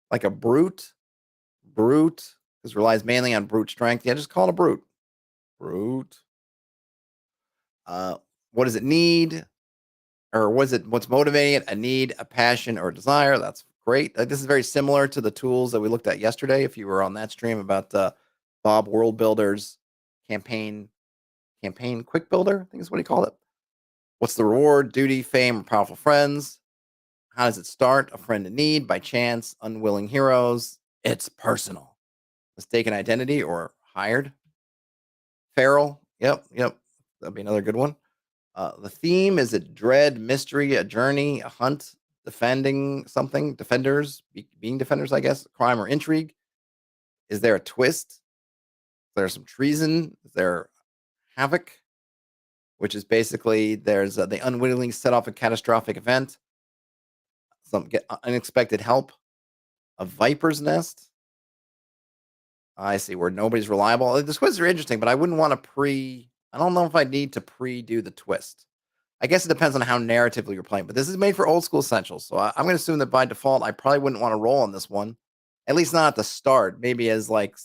like a brute, because relies mainly on brute strength. Yeah, just call it a brute. Brute. What does it need? Or what's motivating it? A need, a passion, or a desire. That's great. This is very similar to the tools that we looked at yesterday. If you were on that stream about Bob World Builder's campaign quick builder, I think is what he called it. What's the reward? Duty, fame, or powerful friends? How does it start? A friend in need, by chance, unwilling heroes. It's personal. Mistaken identity or hired. Feral. Yep. That'd be another good one. The theme is a dread, mystery, a journey, a hunt, defending something, defenders, being defenders, I guess, crime or intrigue. Is there a twist? Is there some treason? Is there havoc? Which is basically there's the unwittingly set off a catastrophic event, some get unexpected help, a viper's nest. I see where nobody's reliable. The twists are interesting, but I wouldn't want to I don't know if I need to do the twist. I guess it depends on how narratively you're playing, but this is made for old school essentials. So I'm going to assume that by default, I probably wouldn't want to roll on this one, at least not at the start. Maybe as like,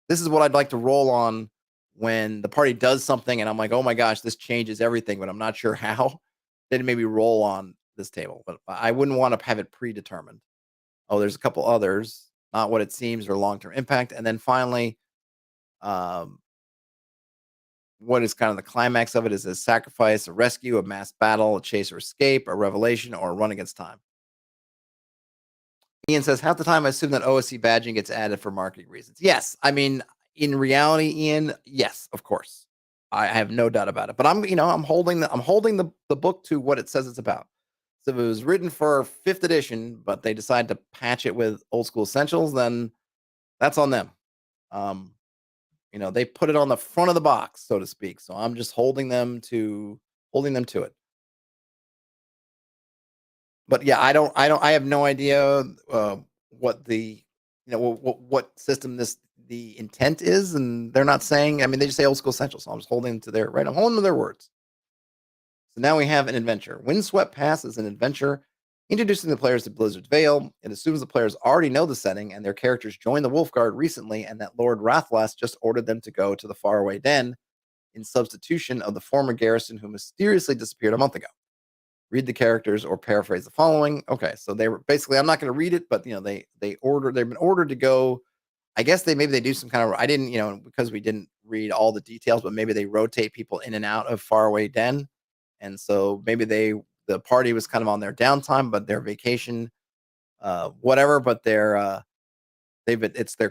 this is what I'd like to roll on when the party does something and I'm like, oh my gosh, this changes everything, but I'm not sure how. Then maybe roll on this table, but I wouldn't want to have it predetermined. Oh, there's a couple others, not what it seems or long term impact. And then finally, um, what is kind of the climax of it is a sacrifice, a rescue, a mass battle, a chase or escape, a revelation, or a run against time. Ian says, half the time I assume that OSC badging gets added for marketing reasons. Yes. I mean, in reality, Ian, yes, of course. I have no doubt about it. But I'm holding the book to what it says it's about. So if it was written for 5th edition, but they decide to patch it with old school essentials, then that's on them. They put it on the front of the box, so to speak. So I'm just holding them to it. But yeah, I have no idea what the what system the intent is, and they're not saying. I mean, they just say old school essentials. So I'm just holding to their I'm holding to their words. So now we have an adventure. Windswept Pass is an adventure introducing the players to Blizzard Vale. It assumes the players already know the setting and their characters joined the Wolfguard recently, and that Lord Rathlas just ordered them to go to the faraway den in substitution of the former garrison who mysteriously disappeared a month ago. Read the characters or paraphrase the following. Okay, so they were basically, I'm not going to read it, but they've been ordered to go. I guess maybe they do some kind of, I didn't, because we didn't read all the details, but maybe they rotate people in and out of faraway den. And so maybe the party was kind of on their downtime, but their vacation, whatever, but they're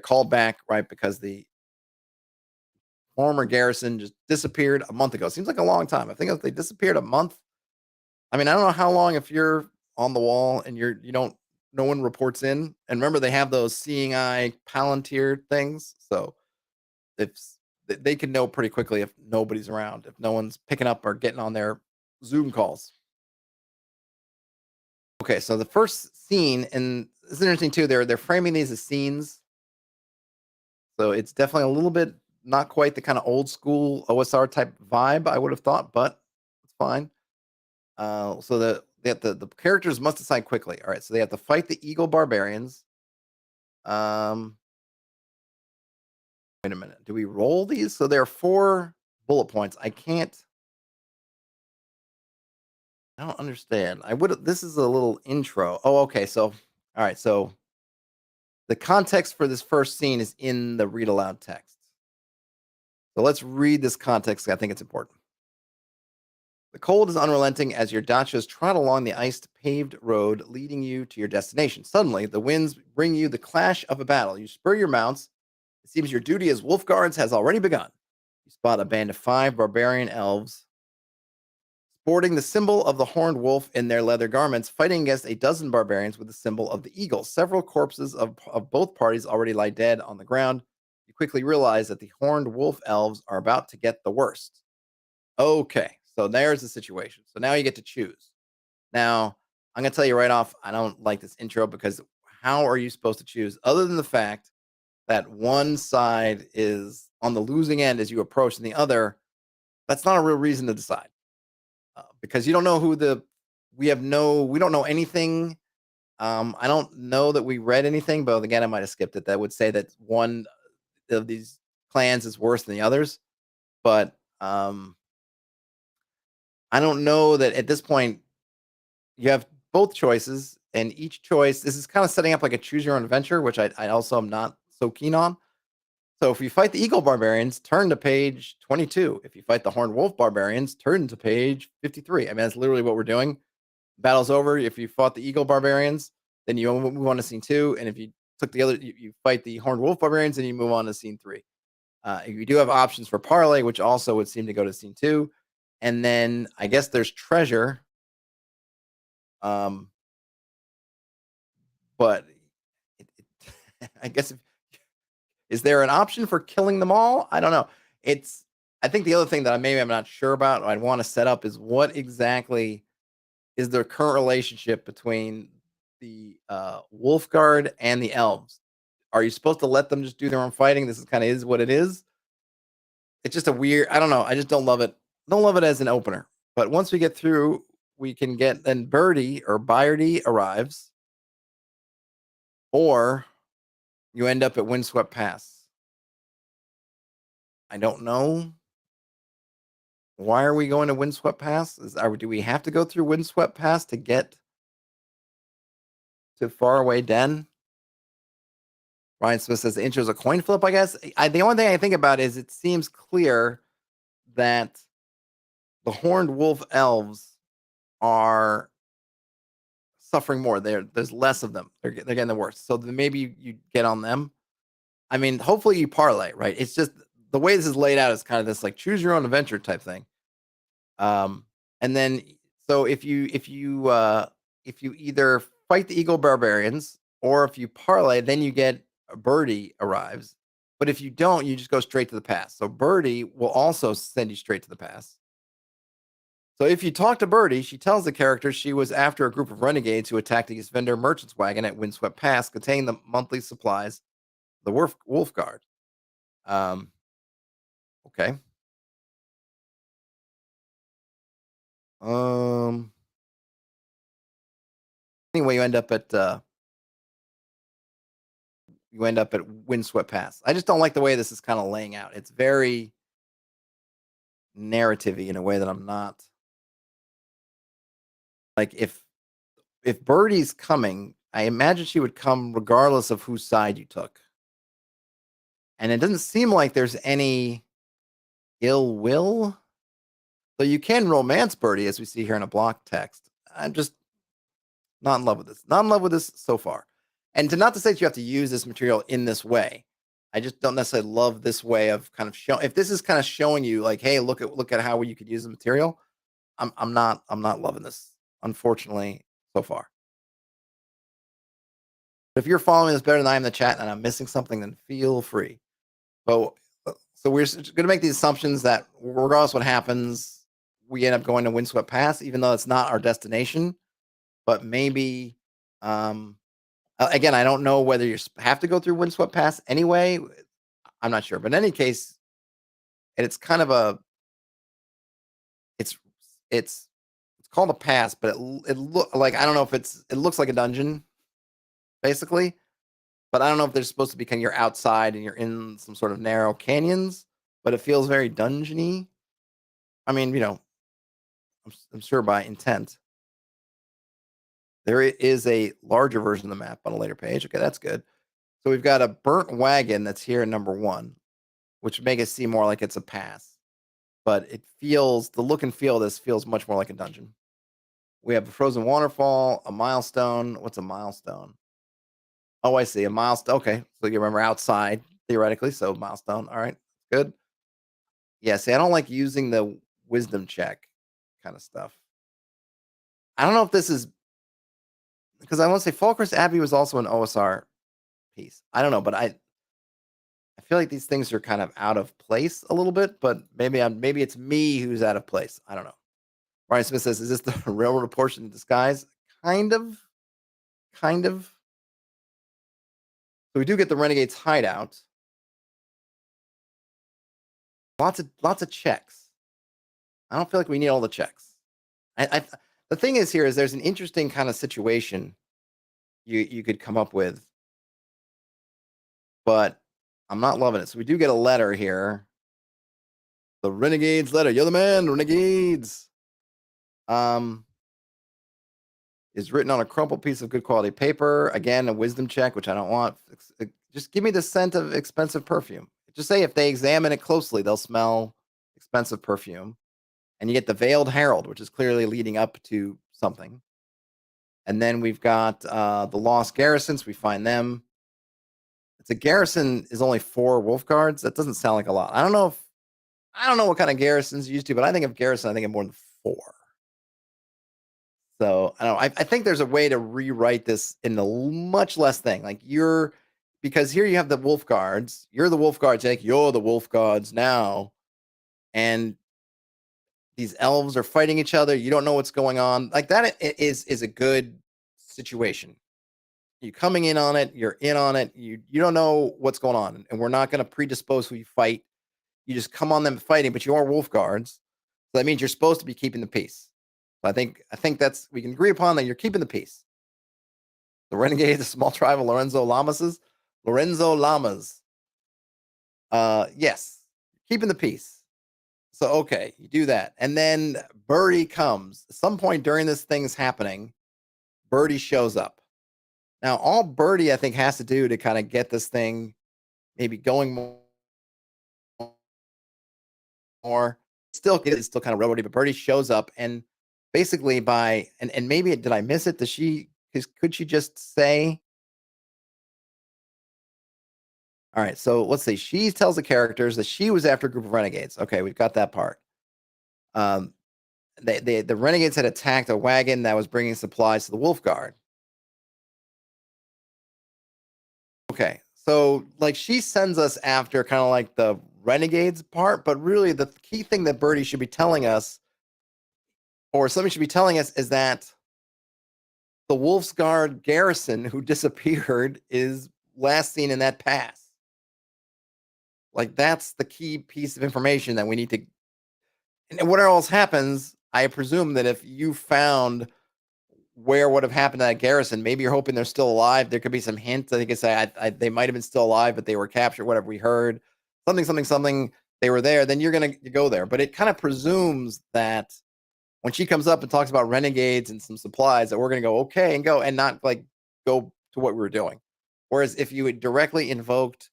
called back, right? Because the former garrison just disappeared a month ago. Seems like a long time. I think if they disappeared a month. I mean, I don't know how long if you're on the wall and no one reports in. And remember, they have those seeing eye Palantir things. So if they can know pretty quickly if nobody's around, if no one's picking up or getting on their Zoom calls. Okay, so the first scene, and it's interesting too, they're framing these as scenes. So it's definitely a little bit not quite the kind of old school OSR type vibe I would have thought, but it's fine. So the characters must decide quickly. All right, so they have to fight the eagle barbarians. Wait a minute. Do we roll these? So there are 4 bullet points. I can't. I don't understand. I would. This is a little intro. Oh, okay. So, all right. So the context for this first scene is in the read aloud text. So let's read this context. I think it's important. The cold is unrelenting as your dachas trot along the iced paved road leading you to your destination. Suddenly, the winds bring you the clash of a battle. You spur your mounts. It seems your duty as Wolfguards has already begun. You spot a band of 5 barbarian elves sporting the symbol of the horned wolf in their leather garments, fighting against a dozen barbarians with the symbol of the eagle. Several corpses of both parties already lie dead on the ground. You quickly realize that the horned wolf elves are about to get the worst. Okay, so there's the situation. So now you get to choose. Now, I'm going to tell you right off, I don't like this intro because how are you supposed to choose other than the fact that one side is on the losing end as you approach and the other, that's not a real reason to decide because you don't know who the, we don't know anything. I don't know that we read anything, but again, I might have skipped it. That would say that one of these clans is worse than the others, but I don't know that at this point you have both choices, and each choice, this is kind of setting up like a choose your own adventure, which I also am not so keen on. So if you fight the eagle barbarians, turn to page 22. If you fight the horned wolf barbarians, turn to page 53. I mean, that's literally what we're doing. Battle's over. If you fought the eagle barbarians, then you move on to scene 2. And if you took the other, you fight the horned wolf barbarians, and you move on to scene 3. You do have options for parlay, which also would seem to go to scene 2. And then I guess there's treasure. Um, but I guess is there an option for killing them all? I don't know. It's I think the other thing that I'm not sure about, I'd want to set up is what exactly is the current relationship between the Wolfguard and the Elves. Are you supposed to let them just do their own fighting? This is kind of is what it is. It's just a weird. I don't know. I just don't love it. Don't love it as an opener. But once we get through, we can get then Birdie or Byrdie arrives, or you end up at Windswept Pass. I don't know. Why are we going to Windswept Pass? Do we have to go through Windswept Pass to get to Faraway Den? Ryan Smith says the intro is a coin flip, I guess. The only thing I think about is it seems clear that the horned wolf elves are suffering more. There's less of them. They're getting the worst. So then maybe you get on them. I mean, hopefully you parlay, right? It's just the way this is laid out is kind of this like choose your own adventure type thing. And then so if you either fight the eagle barbarians or if you parlay, then you get a Birdie arrives. But if you don't, you just go straight to the pass. So Birdie will also send you straight to the pass. So if you talk to Birdie, she tells the character she was after a group of renegades who attacked the Ysvindur merchant's wagon at Windswept Pass, containing the monthly supplies, the Wolf Guard. Okay. Anyway, you end up at Windswept Pass. I just don't like the way this is kind of laying out. It's very narrative-y in a way that I'm not like if Birdie's coming, I imagine she would come regardless of whose side you took. And it doesn't seem like there's any ill will. So you can romance Birdie, as we see here in a block text. I'm just not in love with this. Not in love with this so far. And not to say that you have to use this material in this way. I just don't necessarily love this way of kind of showing. If this is kind of showing you, like, hey, look at how you could use the material. I'm not loving this, unfortunately, so far. If you're following this better than I am in the chat and I'm missing something, then feel free. So we're going to make the assumptions that regardless what happens, we end up going to Windswept Pass, even though it's not our destination. But maybe, again, I don't know whether you have to go through Windswept Pass anyway. I'm not sure. But in any case, it's kind of it's called a pass, but it look like, I don't know if it looks like a dungeon, basically. But I don't know if they're supposed to be kind of you're outside and you're in some sort of narrow canyons, but it feels very dungeony. I mean, I'm sure by intent. There is a larger version of the map on a later page. Okay, that's good. So we've got a burnt wagon that's here in number 1, which would make it seem more like it's a pass. But it feels, the look and feel of this feels much more like a dungeon. We have a frozen waterfall, a milestone. What's a milestone? Oh, I see. A milestone. Okay. So you remember outside, theoretically. So milestone. All right. Good. Yeah. See, I don't like using the wisdom check kind of stuff. I don't know if this is because I want to say Falkrest Abbey was also an OSR piece. I don't know, but I feel like these things are kind of out of place a little bit, but maybe it's me who's out of place. I don't know. Ryan Smith says, "Is this the railroad portion in disguise?" Kind of, kind of. So we do get the Renegade's hideout. Lots of checks. I don't feel like we need all the checks. The thing is here is there's an interesting kind of situation you could come up with, but I'm not loving it. So we do get a letter here. The Renegade's letter. You're the man, Renegades. Is written on a crumpled piece of good quality paper. Again, a wisdom check, which I don't want. Just give me the scent of expensive perfume. Just say if they examine it closely, they'll smell expensive perfume. And you get the Veiled Herald, which is clearly leading up to something. And then we've got the Lost Garrisons. We find them. It's a garrison is only 4 Wolfguards. That doesn't sound like a lot. I don't know what kind of garrisons you used to, but I think of garrison, I think of more than 4. So I don't know. I think there's a way to rewrite this in a much less thing. Like because here you have the Wolfguards. You're the Wolfguards, Jake. You're the Wolfguards now. And these elves are fighting each other. You don't know what's going on. Like that is a good situation. You're coming in on it. You're in on it. You don't know what's going on. And we're not going to predispose who you fight. You just come on them fighting, but you are Wolfguards. So that means you're supposed to be keeping the peace. So I think that's we can agree upon that you're keeping the peace. The Renegade, the small tribe of Lorenzo Lamas. Yes, keeping the peace. So okay, you do that, and then Birdie comes. At some point during this thing's happening, Birdie shows up. Now, all Birdie I think has to do to kind of get this thing maybe going more. Still kind of railroady, but Birdie shows up and basically and maybe did I miss it? Could she just say? All right, so let's see. She tells the characters that she was after a group of renegades. Okay, we've got that part. The renegades had attacked a wagon that was bringing supplies to the Wolfguard. Okay, so like she sends us after kind of like the renegades part, but really the key thing that Birdie should be telling us, or somebody should be telling us, is that the Wolfguard garrison who disappeared is last seen in that pass. Like that's the key piece of information that we need to. And whatever else happens, I presume that if you found where would have happened to that garrison, maybe you're hoping they're still alive. There could be some hints. I think it's they might have been still alive, but they were captured. Whatever we heard, something. They were there. Then you're gonna go there. But it kind of presumes that when she comes up and talks about renegades and some supplies, that we're gonna go okay and go and not like go to what we were doing. Whereas if you had directly invoked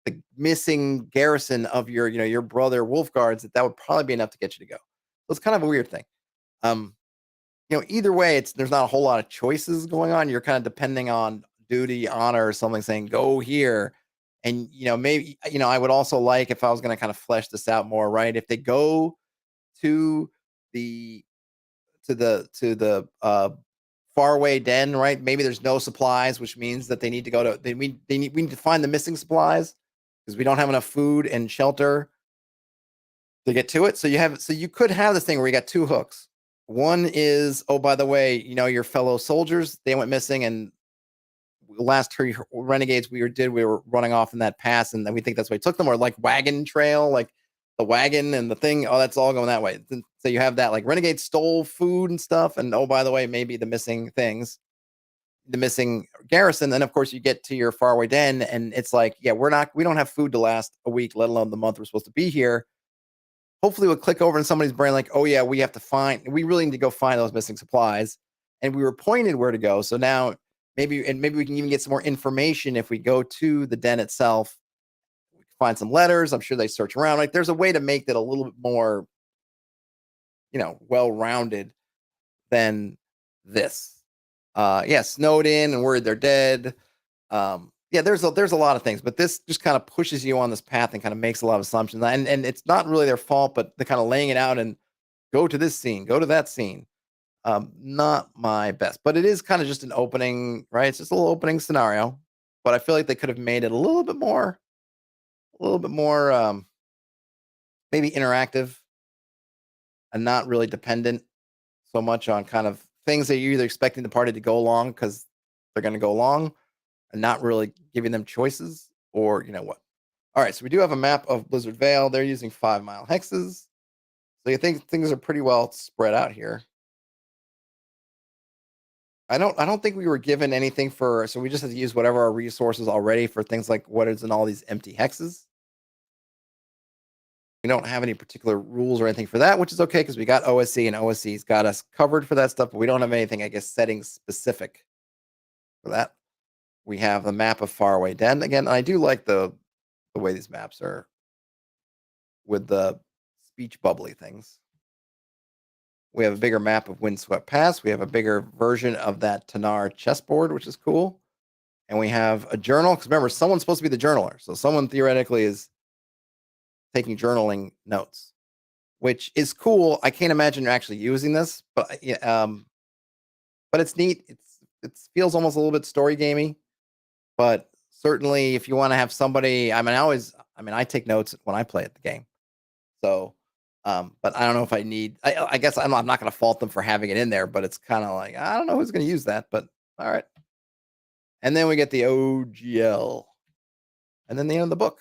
the missing garrison of your brother Wolfguards, that would probably be enough to get you to go. So it's kind of a weird thing. Either way, there's not a whole lot of choices going on. You're kind of depending on duty, honor, or something saying go here. And maybe I would also like, if I was going to kind of flesh this out more, right? If they go to the faraway den, right? Maybe there's no supplies, which means that they need to go to we need to find the missing supplies because we don't have enough food and shelter to get to it. So you could have this thing where you got 2 hooks. One is, oh, by the way, your fellow soldiers, they went missing, and last 3 renegades we were running off in that pass, and then we think that's why we took them, or like wagon trail, like the wagon and the thing. Oh, that's all going that way. So you have that, like renegades stole food and stuff, and oh, by the way, maybe the missing things, the missing garrison. And of course, you get to your faraway den, and it's like, yeah, we don't have food to last a week, let alone the month we're supposed to be here. Hopefully we'll click over in somebody's brain like, oh yeah, we really need to go find those missing supplies. and we were pointed where to go. So now maybe we can even get some more information if we go to the den itself. We can find some letters. I'm sure they search around. Like there's a way to make that a little bit more, well-rounded than this. Yeah, snowed in and worried they're dead. Yeah, there's a lot of things, but this just kind of pushes you on this path and kind of makes a lot of assumptions. And it's not really their fault, but they're kind of laying it out and go to this scene, go to that scene. Not my best, but it is kind of just an opening, right? It's just a little opening scenario, but I feel like they could have made it a little bit more, maybe interactive and not really dependent so much on kind of things that you're either expecting the party to go along because they're going to go along and not really giving them choices or what. All right, so we do have a map of Blizzard Vale. They're using 5-mile hexes. So you think things are pretty well spread out here. I don't think we were given anything so we just have to use whatever our resources already for things like what is in all these empty hexes. We don't have any particular rules or anything for that, which is okay because we got OSC and OSC's got us covered for that stuff, but we don't have anything, I guess, settings specific for that. We have the map of Faraway Den. Again, I do like the way these maps are with the speech bubbly things. We have a bigger map of Windswept Pass. We have a bigger version of that Tanar chessboard, which is cool. And we have a journal, because remember, someone's supposed to be the journaler. So someone theoretically is taking journaling notes, which is cool. I can't imagine you're actually using this, but it's neat. It feels almost a little bit story gamey, but certainly if you want to have somebody, I take notes when I play at the game. So, but I don't know if I need, I guess I'm not going to fault them for having it in there, but it's kind of like, I don't know who's going to use that, but all right. And then we get the OGL and then the end of the book.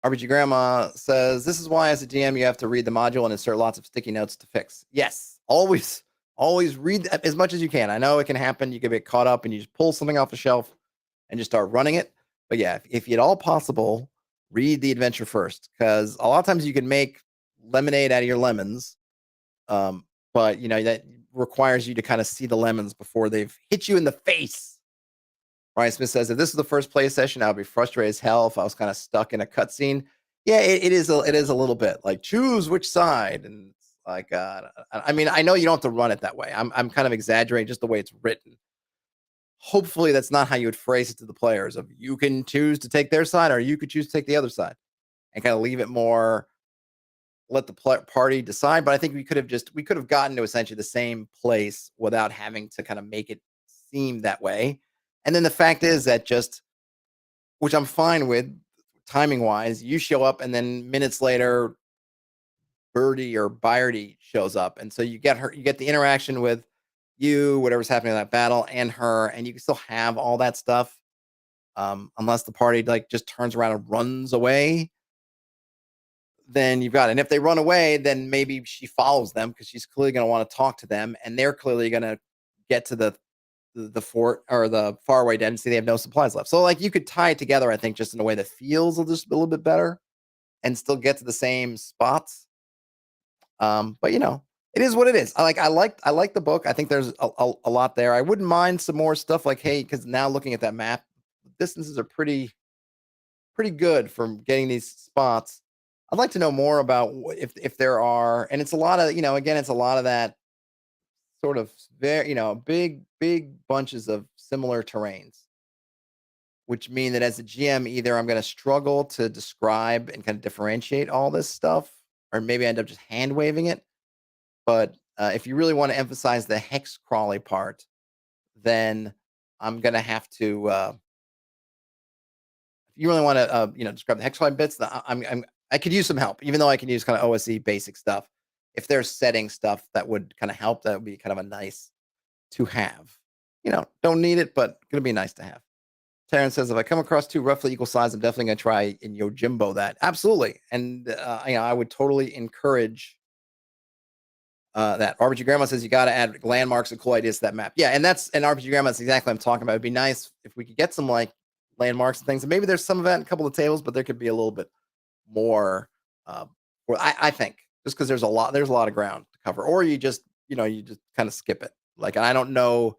RPG Grandma says, this is why as a DM, you have to read the module and insert lots of sticky notes to fix. Yes, always read as much as you can. I know it can happen. You can get caught up and you just pull something off the shelf and just start running it. But yeah, if at all possible, read the adventure first, because a lot of times you can make lemonade out of your lemons. But that requires you to kind of see the lemons before they've hit you in the face. Ryan Smith says, if this is the first play session, I would be frustrated as hell if I was kind of stuck in a cutscene. Yeah, it is a little bit like choose which side. And it's like, I know you don't have to run it that way. I'm kind of exaggerating just the way it's written. Hopefully that's not how you would phrase it to the players of you can choose to take their side or you could choose to take the other side and kind of leave it more, let the party decide. But I think we could have gotten to essentially the same place without having to kind of make it seem that way. And then the fact is that which I'm fine with timing wise, you show up and then minutes later, Birdie or Byrdie shows up. And so you get the interaction with you, whatever's happening in that battle and her, and you can still have all that stuff. Unless the party just turns around and runs away, then you've got it. And if they run away, then maybe she follows them because she's clearly going to want to talk to them. And they're clearly going to get to the fort or the faraway den and see they have no supplies left. So you could tie it together, I think, just in a way that feels just a little bit better and still get to the same spots. But it is what it is. I like the book. I think there's a lot there. I wouldn't mind some more stuff because now looking at that map, the distances are pretty good from getting these spots. I'd like to know more about if there are, and it's a lot of, again, it's a lot of that sort of very, big bunches of similar terrains, which mean that as a GM, either I'm going to struggle to describe and kind of differentiate all this stuff, or maybe I end up just hand waving it. But if you really want to emphasize the hex crawly part, then I'm going to have to, if you really want to, describe the hex crawly bits, I could use some help, even though I can use kind of OSE basic stuff. If there's setting stuff that would kind of help, that would be kind of a nice to have. Don't need it, but going to be nice to have. Terrence says, if I come across two roughly equal size, I'm definitely going to try in Yojimbo that. Absolutely. And, I would totally encourage that. RPG Grandma says, you got to add landmarks and cool ideas to that map. Yeah, and RPG Grandma, that's exactly what I'm talking about. It'd be nice if we could get some landmarks and things. And maybe there's some of that in a couple of tables, but there could be a little bit more, I think, just because there's a lot of ground to cover. Or you just you just kind of skip it. Like, I don't know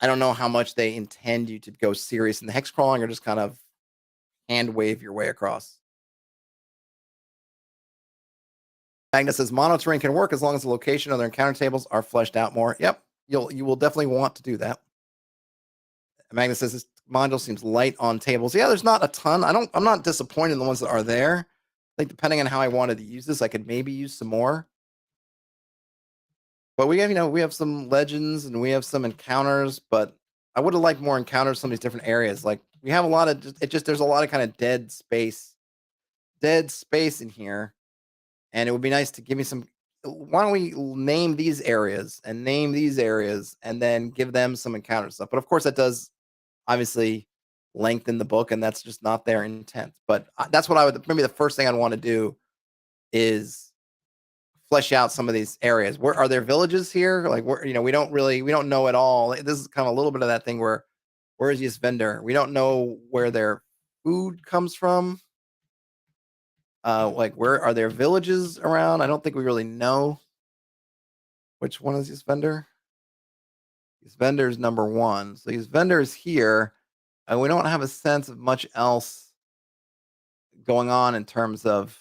how much they intend you to go serious in the hex crawling or just kind of hand wave your way across. Magnus says mono terrain can work as long as the location of their encounter tables are fleshed out more. Yep, you will definitely want to do that. Magnus says this module seems light on tables. Yeah, there's not a ton. I'm not disappointed in the ones that are there. I think depending on how I wanted to use this, I could maybe use some more. But we have some legends and we have some encounters, but I would have liked more encounters in some of these different areas. Like we have a lot of there's a lot of kind of dead space in here. And it would be nice to give me some. Why don't we name these areas and then give them some encounter stuff? But of course, that does obviously lengthen the book, and that's just not their intent. But that's what I would maybe the first thing I'd want to do is flesh out some of these areas. Where are there villages here? Like we don't know at all. This is kind of a little bit of that thing where is Ysvindur? We don't know where their food comes from. Like where are there villages around? I don't think we really know which one is Ysvindur. Ysvindur is number 1. So Ysvindur is here. And we don't have a sense of much else going on in terms of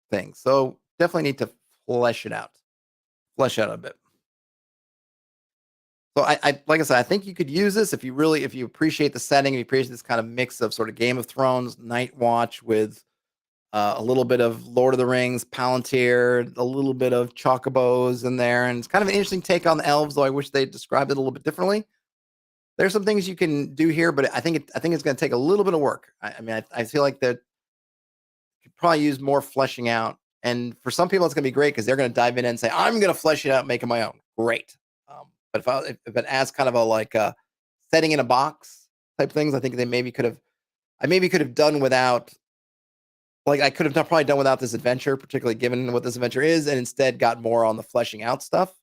things. So definitely need to flesh it out. Flesh out a bit. So I like I said, I think you could use this if you appreciate the setting, if you appreciate this kind of mix of sort of Game of Thrones, Night Watch with a little bit of Lord of the Rings, Palantir, a little bit of Chocobos in there. And it's kind of an interesting take on the elves, though I wish they described it a little bit differently. There's some things you can do here, but I think it's going to take a little bit of work. I feel like that could probably use more fleshing out. And for some people, it's going to be great because they're going to dive in and say, I'm going to flesh it out and make it my own. Great. But if it adds kind of a setting in a box type things, I think I maybe could have done without. Like I could have probably done without this adventure, particularly given what this adventure is, and instead got more on the fleshing out stuff.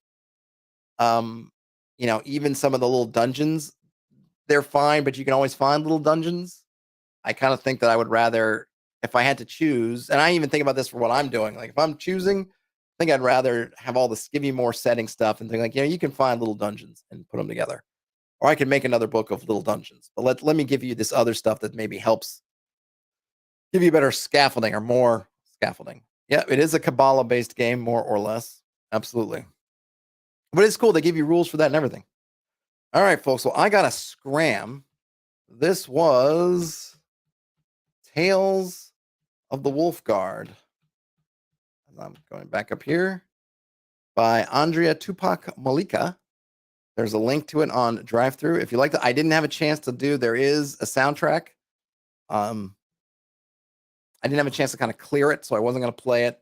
Even some of the little dungeons, they're fine, but you can always find little dungeons. I kind of think that I would rather, if I had to choose, and I even think about this for what I'm doing. Like if I'm choosing, I think I'd rather have all this, give you more setting stuff and think like, you can find little dungeons and put them together. Or I could make another book of little dungeons. But let me give you this other stuff that maybe helps give you better scaffolding or more scaffolding. Yeah, it is a Kabbalah-based game, more or less. Absolutely. But it's cool. They give you rules for that and everything. All right, folks. Well, I got a scram. This was Tales of the Wolfguard. I'm going back up here by Andrea Tupac Malika. There's a link to it on DriveThru. If you like that, I didn't have a chance to do. There is a soundtrack. I didn't have a chance to kind of clear it, so I wasn't going to play it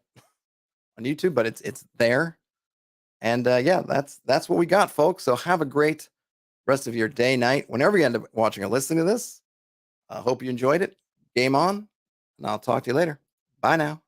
on YouTube, but it's there. And yeah, that's what we got, folks. So have a great rest of your day, night, whenever you end up watching or listening to this. I hope you enjoyed it. Game on, and I'll talk to you later. Bye now.